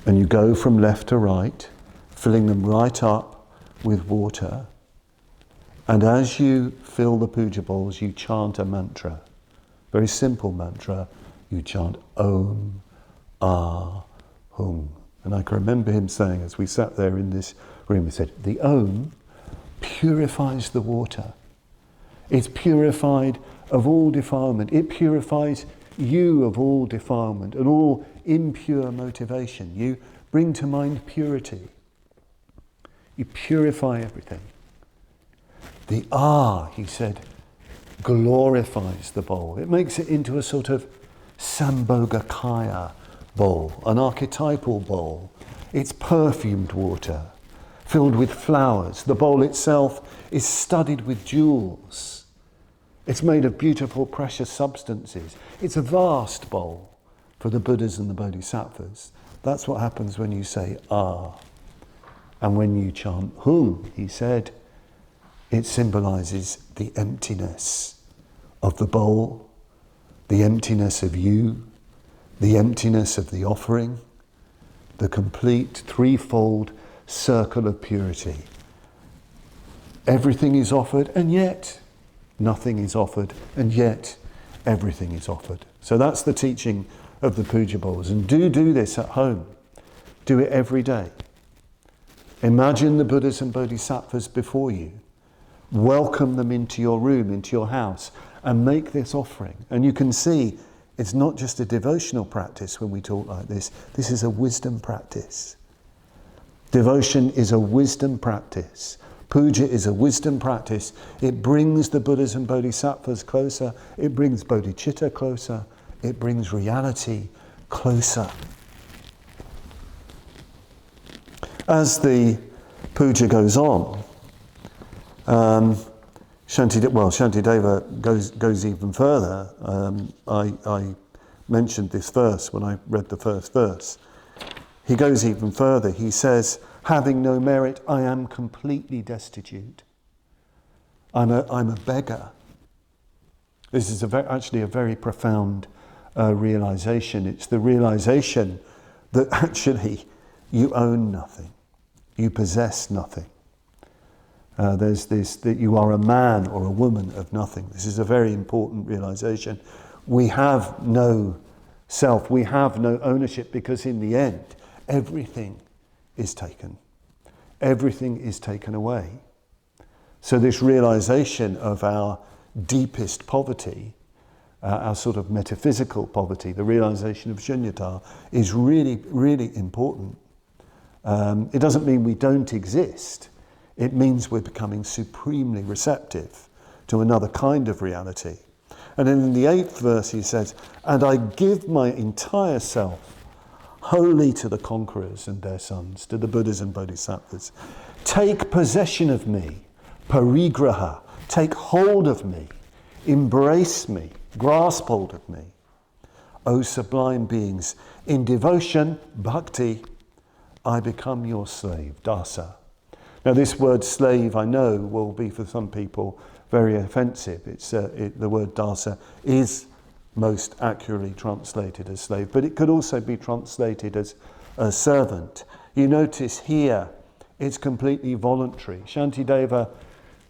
and you go from left to right, filling them right up with water. And as you fill the puja bowls, you chant a mantra. Very simple mantra. You chant Om, Ah, Hum." And I can remember him saying, as we sat there in this room, he said, "The Om purifies the water. It's purified of all defilement. It purifies you of all defilement and all impure motivation. You bring to mind purity. You purify everything. The Ah," he said, "glorifies the bowl. It makes it into a sort of Sambhogakaya bowl, an archetypal bowl. It's perfumed water, filled with flowers. The bowl itself is studded with jewels. It's made of beautiful, precious substances. It's a vast bowl for the Buddhas and the Bodhisattvas. That's what happens when you say Ah. And when you chant Hum," he said, it symbolises the emptiness of the bowl, the emptiness of you, the emptiness of the offering, the complete threefold circle of purity. Everything is offered, and yet nothing is offered, and yet everything is offered. So that's the teaching of the puja bowls. And do this at home. Do it every day. Imagine the Buddhas and Bodhisattvas before you. Welcome them into your room, into your house, and make this offering. And you can see it's not just a devotional practice when we talk like this. This is a wisdom practice. Devotion is a wisdom practice. Puja is a wisdom practice. It brings the Buddhas and Bodhisattvas closer. It brings bodhicitta closer. It brings reality closer. As the puja goes on, Shantideva goes even further. I mentioned this verse when I read the first verse. He goes even further. He says, "Having no merit, I am completely destitute. I'm a beggar." This is actually a very profound realization. It's the realization that actually you own nothing. You possess nothing. There's this, that you are a man or a woman of nothing. This is a very important realization. We have no self. We have no ownership, because in the end, everything is taken. everything is taken away. So this realization of our deepest poverty, our sort of metaphysical poverty, the realization of shunyata, is really, really important. It doesn't mean we don't exist. It means we're becoming supremely receptive to another kind of reality. And then in the 8th verse he says, "And I give my entire self wholly to the conquerors and their sons," to the Buddhas and Bodhisattvas. "Take possession of me, parigraha, take hold of me, embrace me, grasp hold of me. O sublime beings, in devotion, bhakti, I become your slave, dasa." Now this word slave, I know, will be for some people very offensive. The word dasa is most accurately translated as slave, but it could also be translated as a servant. You notice here, it's completely voluntary. Shantideva,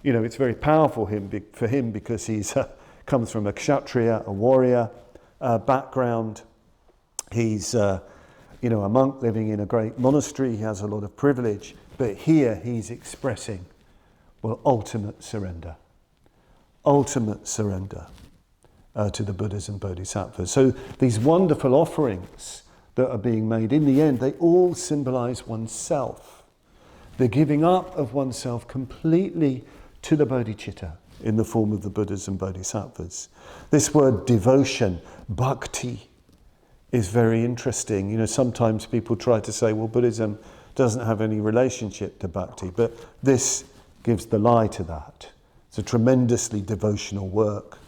it's very powerful for him because he's comes from a kshatriya, a warrior background. He's a monk living in a great monastery. He has a lot of privilege, but here he's expressing, ultimate surrender. Ultimate surrender to the Buddhas and Bodhisattvas. So these wonderful offerings that are being made, in the end, they all symbolize oneself. The giving up of oneself completely to the bodhicitta in the form of the Buddhas and Bodhisattvas. This word devotion, bhakti, is very interesting. Sometimes people try to say, Buddhism doesn't have any relationship to bhakti, but this gives the lie to that. It's a tremendously devotional work,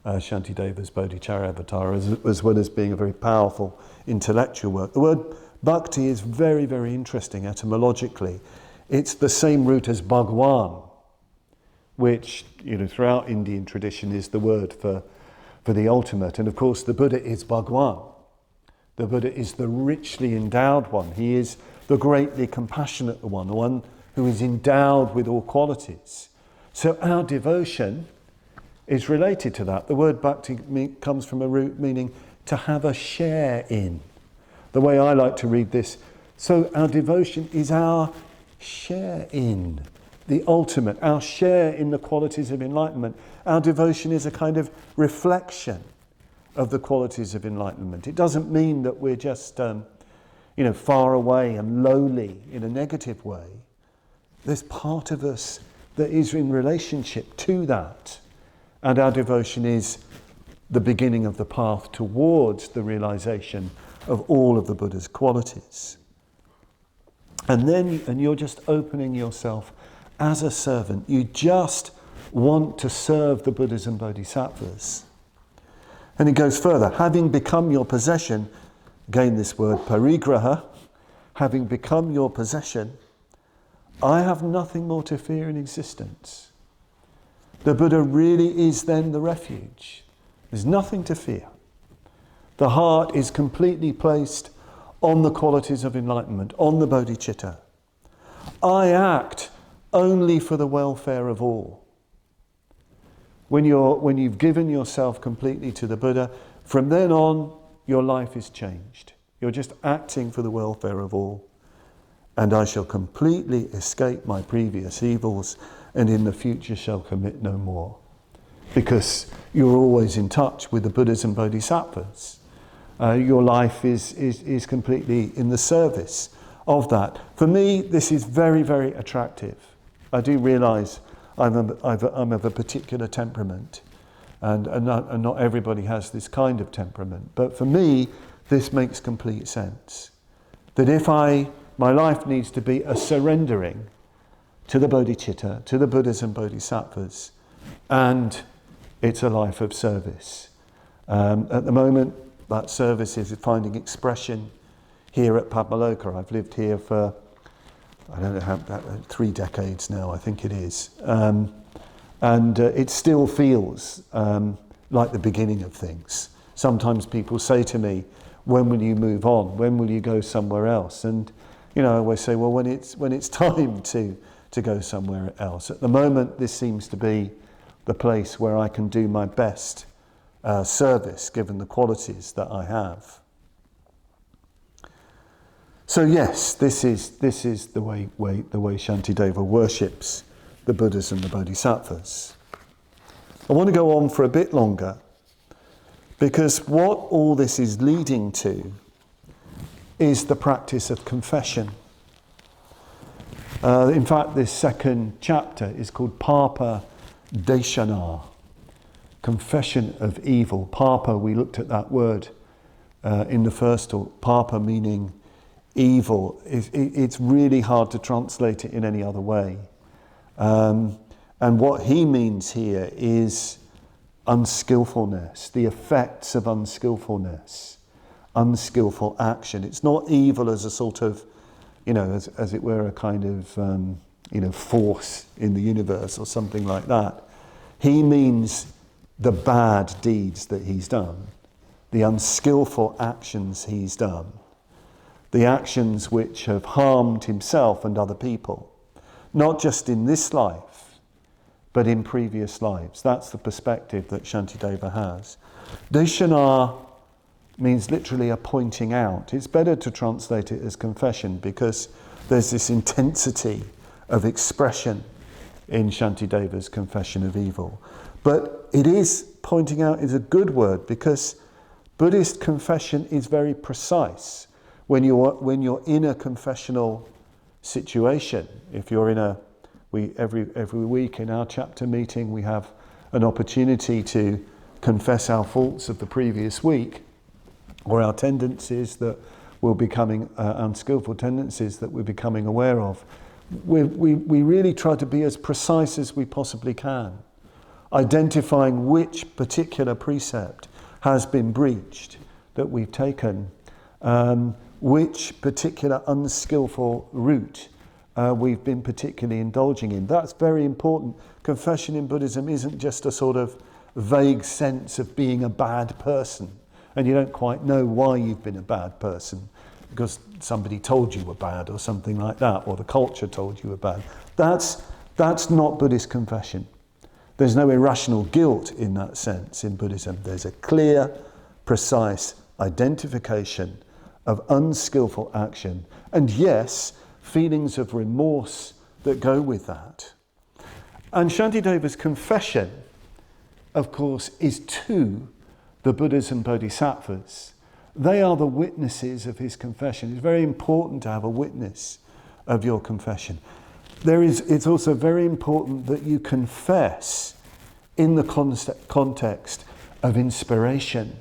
Shantideva's Bodhicaryavatara, as well as being a very powerful intellectual work. The word bhakti is very, very interesting etymologically. It's the same root as Bhagwan, which, throughout Indian tradition is the word for the ultimate. And of course, the Buddha is Bhagwan. The Buddha is the richly endowed one. He is the greatly compassionate one, the one who is endowed with all qualities. So our devotion is related to that. The word bhakti comes from a root meaning to have a share in. The way I like to read this, so our devotion is our share in the ultimate, our share in the qualities of enlightenment. Our devotion is a kind of reflection of the qualities of enlightenment. It doesn't mean that we're just, far away and lowly in a negative way. There's part of us that is in relationship to that. And our devotion is the beginning of the path towards the realization of all of the Buddha's qualities. And you're just opening yourself as a servant. You just want to serve the Buddhas and Bodhisattvas. And it goes further. Having become your possession, again this word parigraha, having become your possession, I have nothing more to fear in existence. The Buddha really is then the refuge. There's nothing to fear. The heart is completely placed on the qualities of enlightenment, on the bodhicitta. I act only for the welfare of all. When you've given yourself completely to the Buddha, from then on, your life is changed. You're just acting for the welfare of all. And I shall completely escape my previous evils, and in the future shall commit no more. Because you're always in touch with the Buddhas and Bodhisattvas. Your life is completely in the service of that. For me, this is very, very attractive. I do realise I'm of a particular temperament, and not everybody has this kind of temperament. But for me, this makes complete sense. That if my life needs to be a surrendering to the bodhicitta, to the Buddhas and Bodhisattvas, and it's a life of service. At the moment, that service is finding expression here at Padmaloka. I've lived here for, I don't know how, 3 decades now, I think it is. And it still feels like the beginning of things. Sometimes people say to me, when will you move on? When will you go somewhere else? And I always say, well, when it's time to go somewhere else. At the moment, this seems to be the place where I can do my best service, given the qualities that I have. So yes, this is the way Shantideva worships the Buddhas and the Bodhisattvas. I want to go on for a bit longer, because what all this is leading to is the practice of confession. In fact, this second chapter is called Papa Deshana, confession of evil. Papa, we looked at that word in the first talk. Papa meaning evil. It's really hard to translate it in any other way. And what he means here is unskillfulness, the effects of unskillfulness, unskillful action. It's not evil as a sort of, as it were, a kind of, force in the universe or something like that. He means the bad deeds that he's done, the unskillful actions he's done, the actions which have harmed himself and other people, not just in this life, but in previous lives. That's the perspective that Shantideva has. Deshana means literally a pointing out. It's better to translate it as confession, because there's this intensity of expression in Shantideva's confession of evil. But it is, pointing out is a good word, because Buddhist confession is very precise. When you're in a confessional situation, if you're in every week in our chapter meeting we have an opportunity to confess our faults of the previous week, or our tendencies that we're becoming unskillful tendencies that we're becoming aware of. We really try to be as precise as we possibly can, identifying which particular precept has been breached that we've taken, which particular unskillful route we've been particularly indulging in. That's very important. Confession in Buddhism isn't just a sort of vague sense of being a bad person, and you don't quite know why you've been a bad person, because somebody told you were bad or something like that, or the culture told you were bad. That's not Buddhist confession. There's no irrational guilt in that sense in Buddhism. There's a clear, precise identification of unskillful action, and yes, feelings of remorse that go with that. And Shantideva's confession, of course, is to the Buddhas and Bodhisattvas. They are the witnesses of his confession. It's very important to have a witness of your confession. It's also very important that you confess in the context of inspiration.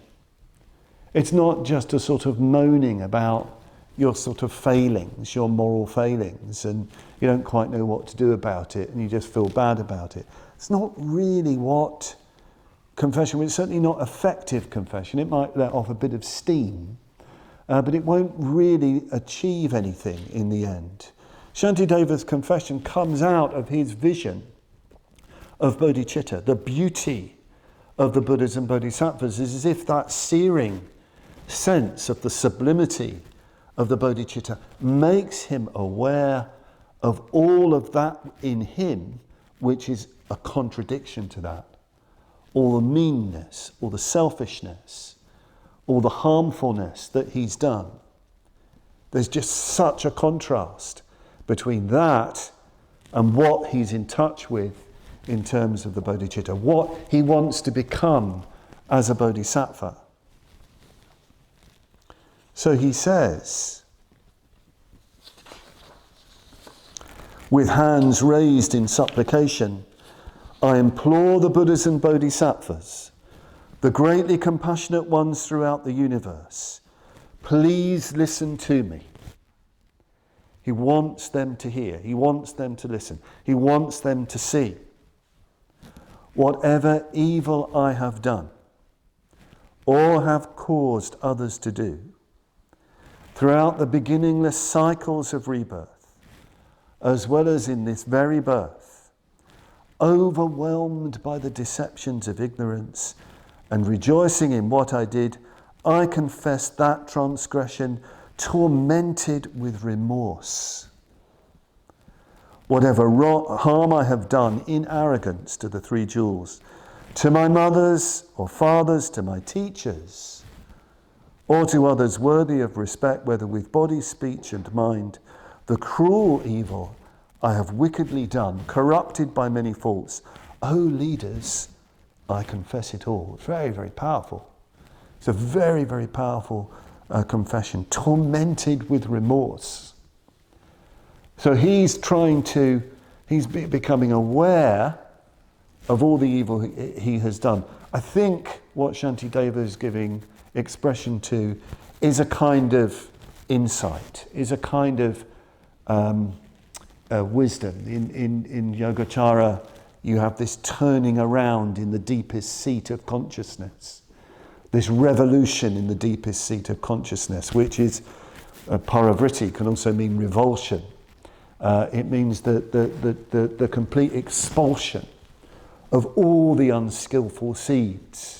It's not just a sort of moaning about your sort of failings, your moral failings, and you don't quite know what to do about it and you just feel bad about it. It's not really what confession, well, it's certainly not effective confession. It might let off a bit of steam, but it won't really achieve anything in the end. Shantideva's confession comes out of his vision of bodhicitta. The beauty of the Buddhas and Bodhisattvas is as if that searing sense of the sublimity of the bodhicitta makes him aware of all of that in him which is a contradiction to that. All the meanness, all the selfishness, all the harmfulness that he's done. There's just such a contrast between that and what he's in touch with in terms of the bodhicitta, what he wants to become as a bodhisattva. So he says, with hands raised in supplication, I implore the Buddhas and Bodhisattvas, the greatly compassionate ones throughout the universe, please listen to me. He wants them to hear. He wants them to listen. He wants them to see. Whatever evil I have done or have caused others to do, throughout the beginningless cycles of rebirth, as well as in this very birth, overwhelmed by the deceptions of ignorance and rejoicing in what I did, I confess that transgression, tormented with remorse. Whatever harm I have done in arrogance to the three jewels, to my mothers or fathers, to my teachers, or to others worthy of respect, whether with body, speech, and mind, the cruel evil I have wickedly done, corrupted by many faults. O leaders, I confess it all. It's very, very powerful. It's a very, very powerful confession. Tormented with remorse. So he's becoming aware of all the evil he has done. I think what Shantideva is giving expression to is a kind of insight, is a kind of wisdom. In Yogacara, you have this turning around in the deepest seat of consciousness, this revolution in the deepest seat of consciousness, which is paravritti, can also mean revulsion. It means the complete expulsion of all the unskillful seeds,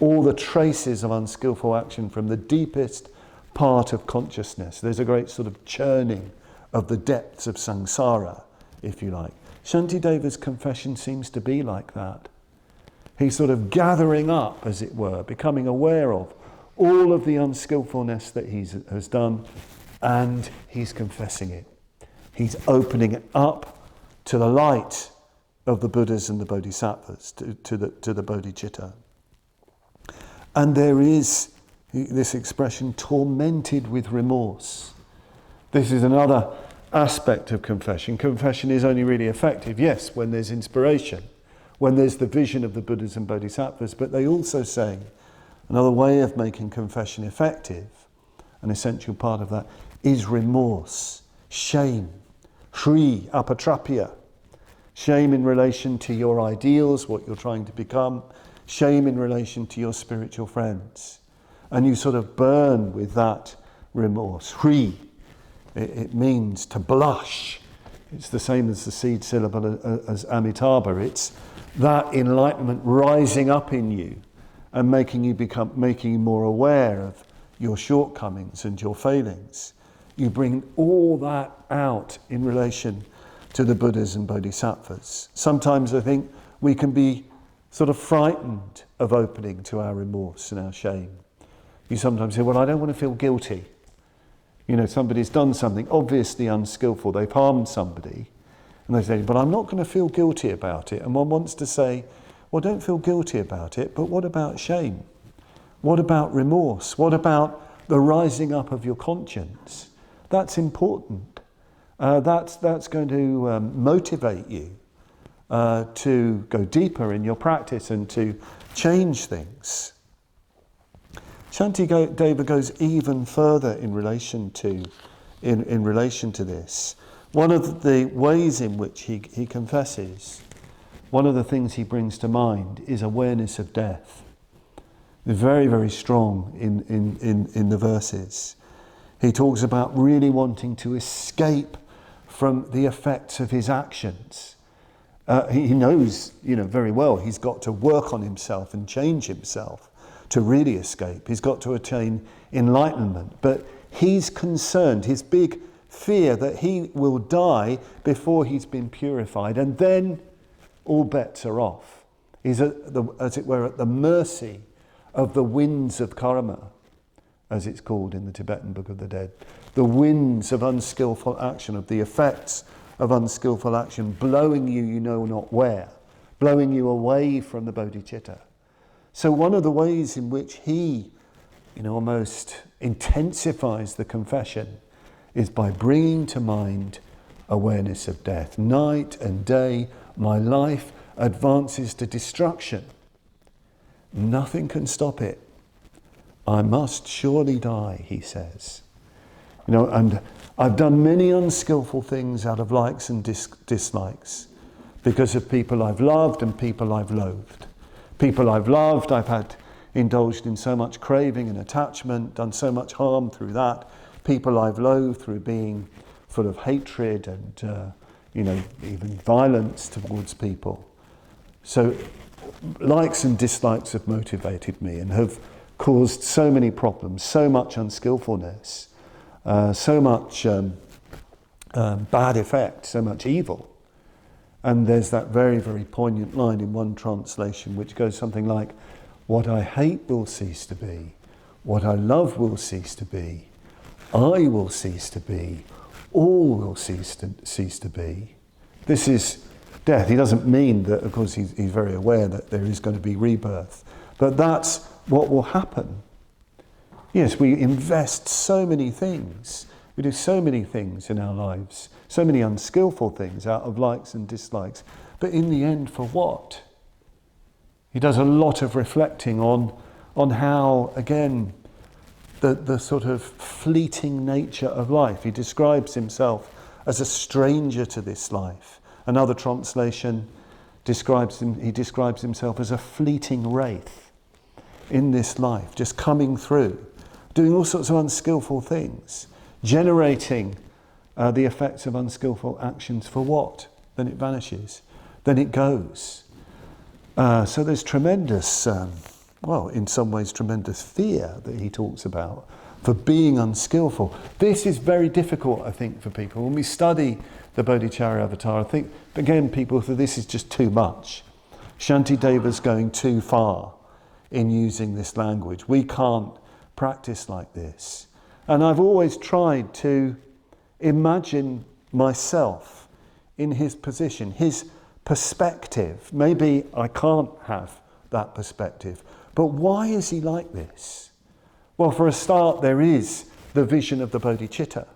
all the traces of unskillful action from the deepest part of consciousness. There's a great sort of churning of the depths of samsara, if you like. Shantideva's confession seems to be like that. He's sort of gathering up, as it were, becoming aware of all of the unskillfulness that he has done, and he's confessing it. He's opening it up to the light of the Buddhas and the Bodhisattvas, to the bodhicitta. And there is this expression, tormented with remorse. This is another aspect of confession. Confession is only really effective, yes, when there's inspiration, when there's the vision of the Buddhas and Bodhisattvas, but they also say another way of making confession effective, an essential part of that, is remorse, shame, hri, apatrapya, shame in relation to your ideals, what you're trying to become, shame in relation to your spiritual friends. And you sort of burn with that remorse. Hri, it means to blush. It's the same as the seed syllable as Amitabha. It's that enlightenment rising up in you and making you more aware of your shortcomings and your failings. You bring all that out in relation to the Buddhas and Bodhisattvas. Sometimes I think we can be sort of frightened of opening to our remorse and our shame. You sometimes say, well, I don't want to feel guilty. You know, somebody's done something obviously unskillful, they've harmed somebody, and they say, but I'm not going to feel guilty about it. And one wants to say, well, don't feel guilty about it, but what about shame? What about remorse? What about the rising up of your conscience? That's important. That's going to motivate you to go deeper in your practice and to change things. Shantideva goes even further in relation to this. One of the ways in which he confesses, one of the things he brings to mind is awareness of death. Very, very strong in the verses. He talks about really wanting to escape from the effects of his actions. He knows, very well he's got to work on himself and change himself to really escape. He's got to attain enlightenment. But he's concerned, his big fear that he will die before he's been purified, and then all bets are off. He's, as it were, at the mercy of the winds of karma, as it's called in the Tibetan Book of the Dead. The winds of unskillful action, of the effects of unskillful action, blowing you know not where, blowing you away from the bodhicitta. So one of the ways in which he, almost intensifies the confession is by bringing to mind awareness of death. Night and day, my life advances to destruction. Nothing can stop it. I must surely die, he says. And I've done many unskillful things out of likes and dislikes because of people I've loved and people I've loathed. People I've loved, I've had indulged in so much craving and attachment, done so much harm through that. People I've loathed through being full of hatred and, even violence towards people. So likes and dislikes have motivated me and have caused so many problems, so much unskillfulness, so much bad effect, so much evil. And there's that very, very poignant line in one translation which goes something like, what I hate will cease to be, What I love will cease to be. I will cease to be. All will cease to be. This is death. He doesn't mean that, of course, he's very aware that there is going to be rebirth. But that's what will happen. Yes, we invest so many things. We do so many things in our lives, so many unskillful things out of likes and dislikes. But in the end, for what? He does a lot of reflecting on how, again, the sort of fleeting nature of life. He describes himself as a stranger to this life. Another translation describes himself as a fleeting wraith in this life, just coming through, doing all sorts of unskillful things, generating the effects of unskillful actions for what? Then it vanishes, then it goes. So there's tremendous, in some ways tremendous fear that he talks about for being unskillful. This is very difficult, I think, for people. When we study the Bodhicaryavatara, I think, again, people think this is just too much. Shantideva's going too far in using this language. We can't practice like this. And I've always tried to imagine myself in his position, his perspective. Maybe I can't have that perspective, but why is he like this? Well, for a start, there is the vision of the bodhicitta.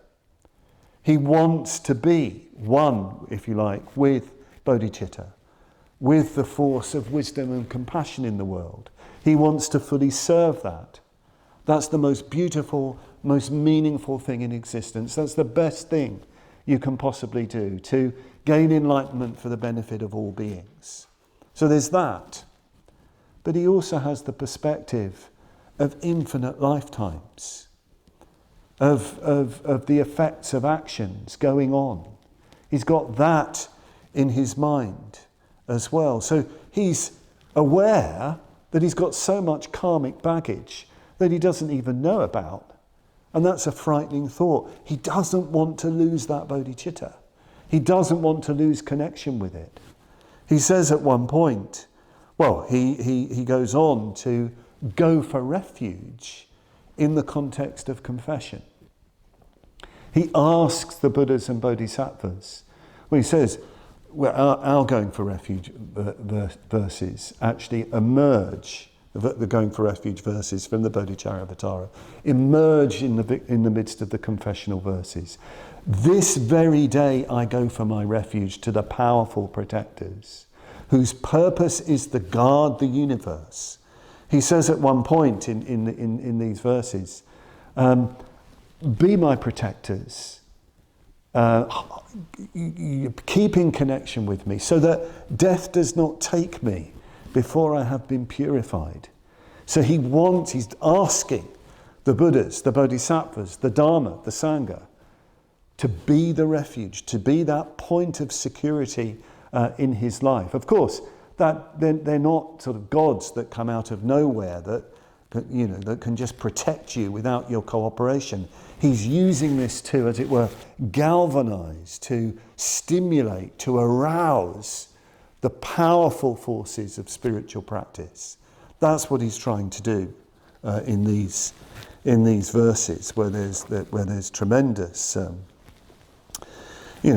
He wants to be one, if you like, with bodhicitta, with the force of wisdom and compassion in the world. He wants to fully serve that. That's the most beautiful, most meaningful thing in existence. That's the best thing you can possibly do, to gain enlightenment for the benefit of all beings. So there's that. But he also has the perspective of infinite lifetimes, of the effects of actions going on. He's got that in his mind as well. So he's aware that he's got so much karmic baggage that he doesn't even know about. And that's a frightening thought. He doesn't want to lose that bodhicitta. He doesn't want to lose connection with it. He says at one point, he goes on to go for refuge in the context of confession. He asks the Buddhas and Bodhisattvas, he says, our going for refuge verses actually emerge, the going for refuge verses from the Bodhicaryavatara, emerge in the midst of the confessional verses. This very day I go for my refuge to the powerful protectors, whose purpose is to guard the universe. He says at one point in these verses, be my protectors, keep in connection with me, so that death does not take me before I have been purified. So he's asking the Buddhas, the Bodhisattvas, the Dharma, the Sangha, to be the refuge, to be that point of security in his life. Of course, that they're not sort of gods that come out of nowhere that can just protect you without your cooperation. He's using this to, as it were, galvanize, to stimulate, to arouse the powerful forces of spiritual practice. That's what he's trying to do in these verses, where there's tremendous,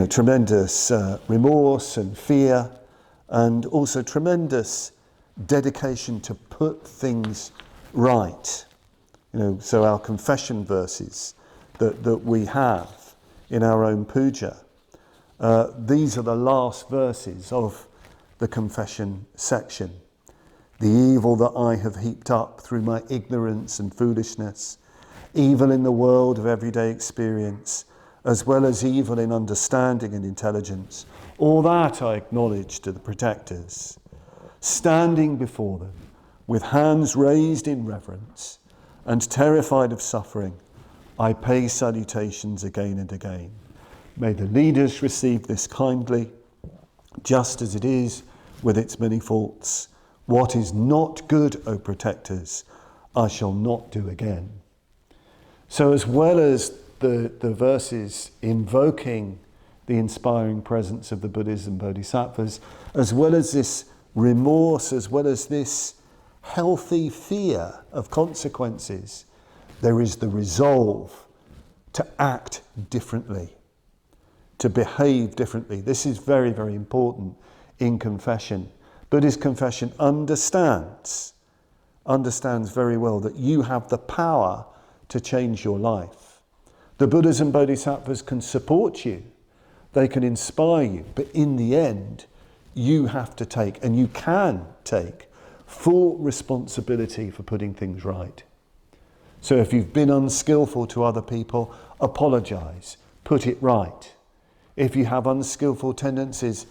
tremendous remorse and fear, and also tremendous dedication to put things right. So our confession verses that we have in our own puja, these are the last verses of the confession section. The evil that I have heaped up through my ignorance and foolishness, evil in the world of everyday experience, as well as evil in understanding and intelligence, all that I acknowledge to the protectors. Standing before them, with hands raised in reverence, and terrified of suffering, I pay salutations again and again. May the leaders receive this kindly, just as it is with its many faults. What is not good, O protectors, I shall not do again. So as well as the verses invoking the inspiring presence of the Buddhas and Bodhisattvas, as well as this remorse, as well as this healthy fear of consequences There is the resolve to act differently, to behave differently. This is very, very important in confession. Buddhist confession understands very well that you have the power to change your life. The Buddhas and Bodhisattvas can support you, they can inspire you, but in the end, you have to take, and you can take, full responsibility for putting things right. So if you've been unskillful to other people, apologise, put it right. If you have unskillful tendencies,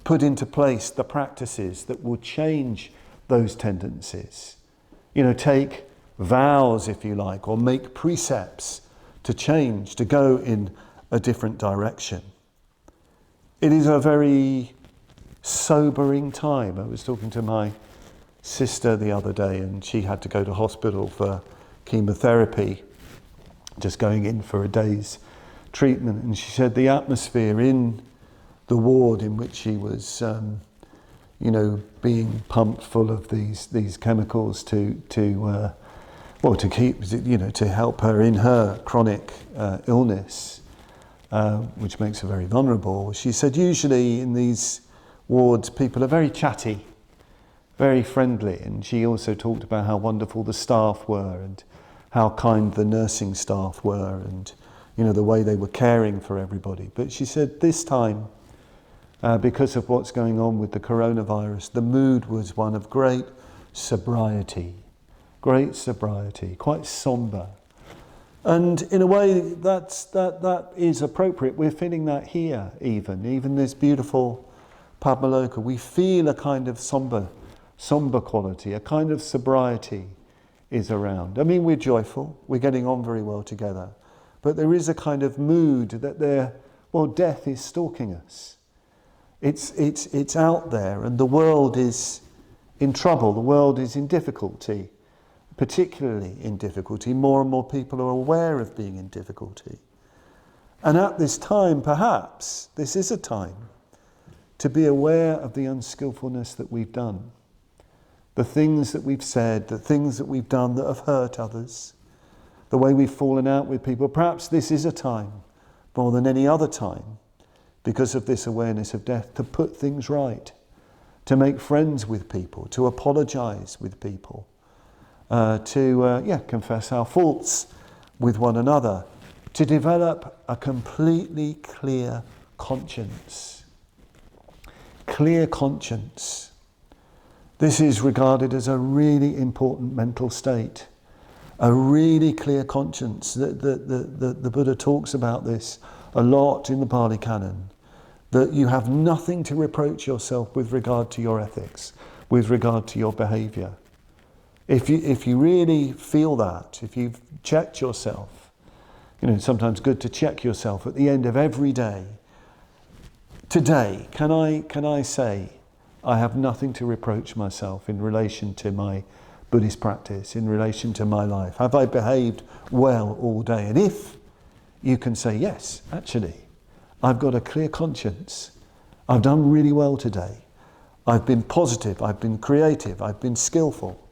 put into place the practices that will change those tendencies. Take vows, if you like, or make precepts to change, to go in a different direction. It is a very sobering time. I was talking to my sister the other day, and she had to go to hospital for chemotherapy, just going in for a day's treatment, and she said the atmosphere in the ward in which she was being pumped full of these chemicals to keep, to help her in her chronic illness, which makes her very vulnerable. She said usually in these wards people are very chatty, very friendly, and she also talked about how wonderful the staff were and how kind the nursing staff were, and the way they were caring for everybody. But she said this time, because of what's going on with the coronavirus, the mood was one of great sobriety, quite somber. And in a way, that is appropriate. We're feeling that here, even this beautiful Padmaloka. We feel a kind of somber quality, a kind of sobriety is around. I mean, we're joyful, we're getting on very well together, but there is a kind of mood that death is stalking us. It's out there, and the world is in trouble, the world is in difficulty, particularly in difficulty. More and more people are aware of being in difficulty. And at this time, perhaps, this is a time to be aware of the unskillfulness that we've done, the things that we've said, the things that we've done that have hurt others, the way we've fallen out with people. Perhaps this is a time, more than any other time, because of this awareness of death, to put things right, to make friends with people, to apologise with people, to confess our faults with one another, to develop a completely clear conscience. Clear conscience. This is regarded as a really important mental state. A really clear conscience. The Buddha talks about this a lot in the Pali Canon. That you have nothing to reproach yourself with regard to your ethics, with regard to your behaviour. If you really feel that, if you've checked yourself, it's sometimes good to check yourself at the end of every day. Today, can I say I have nothing to reproach myself in relation to my Buddhist practice, in relation to my life? Have I behaved well all day? And if you can say, yes, actually, I've got a clear conscience. I've done really well today. I've been positive, I've been creative, I've been skillful.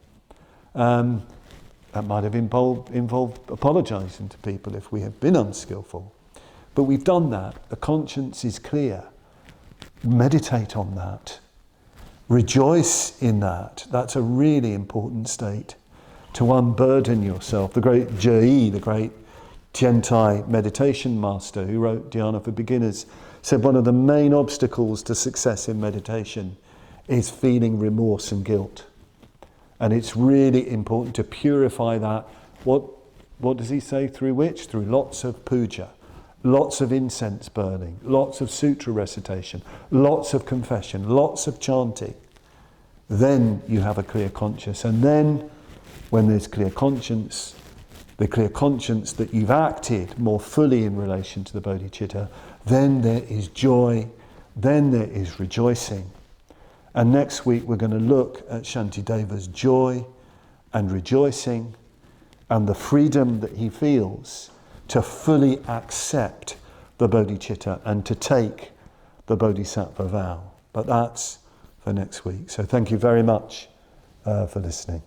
That might have involved apologising to people if we have been unskillful. But we've done that. The conscience is clear. Meditate on that. Rejoice in that. That's a really important state. To unburden yourself. The great Je, the great Tiantai meditation master who wrote Dhyana for Beginners, said one of the main obstacles to success in meditation is feeling remorse and guilt. And it's really important to purify that. What does he say? Through which? Through lots of puja, lots of incense burning, lots of sutra recitation, lots of confession, lots of chanting. Then you have a clear conscience. And then when there's clear conscience, the clear conscience that you've acted more fully in relation to the bodhicitta, then there is joy, then there is rejoicing. And next week we're going to look at Shantideva's joy and rejoicing and the freedom that he feels to fully accept the bodhicitta and to take the bodhisattva vow. But that's for next week. So thank you very much for listening.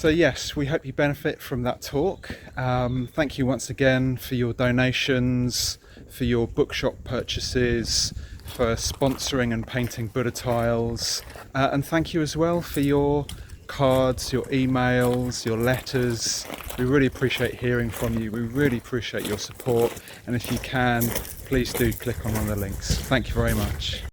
So yes, we hope you benefit from that talk. Thank you once again for your donations, for your bookshop purchases, for sponsoring and painting Buddha tiles, and thank you as well for your cards, your emails, your letters. We really appreciate hearing from you. We really appreciate your support, and if you can, please do click on one of the links. Thank you very much.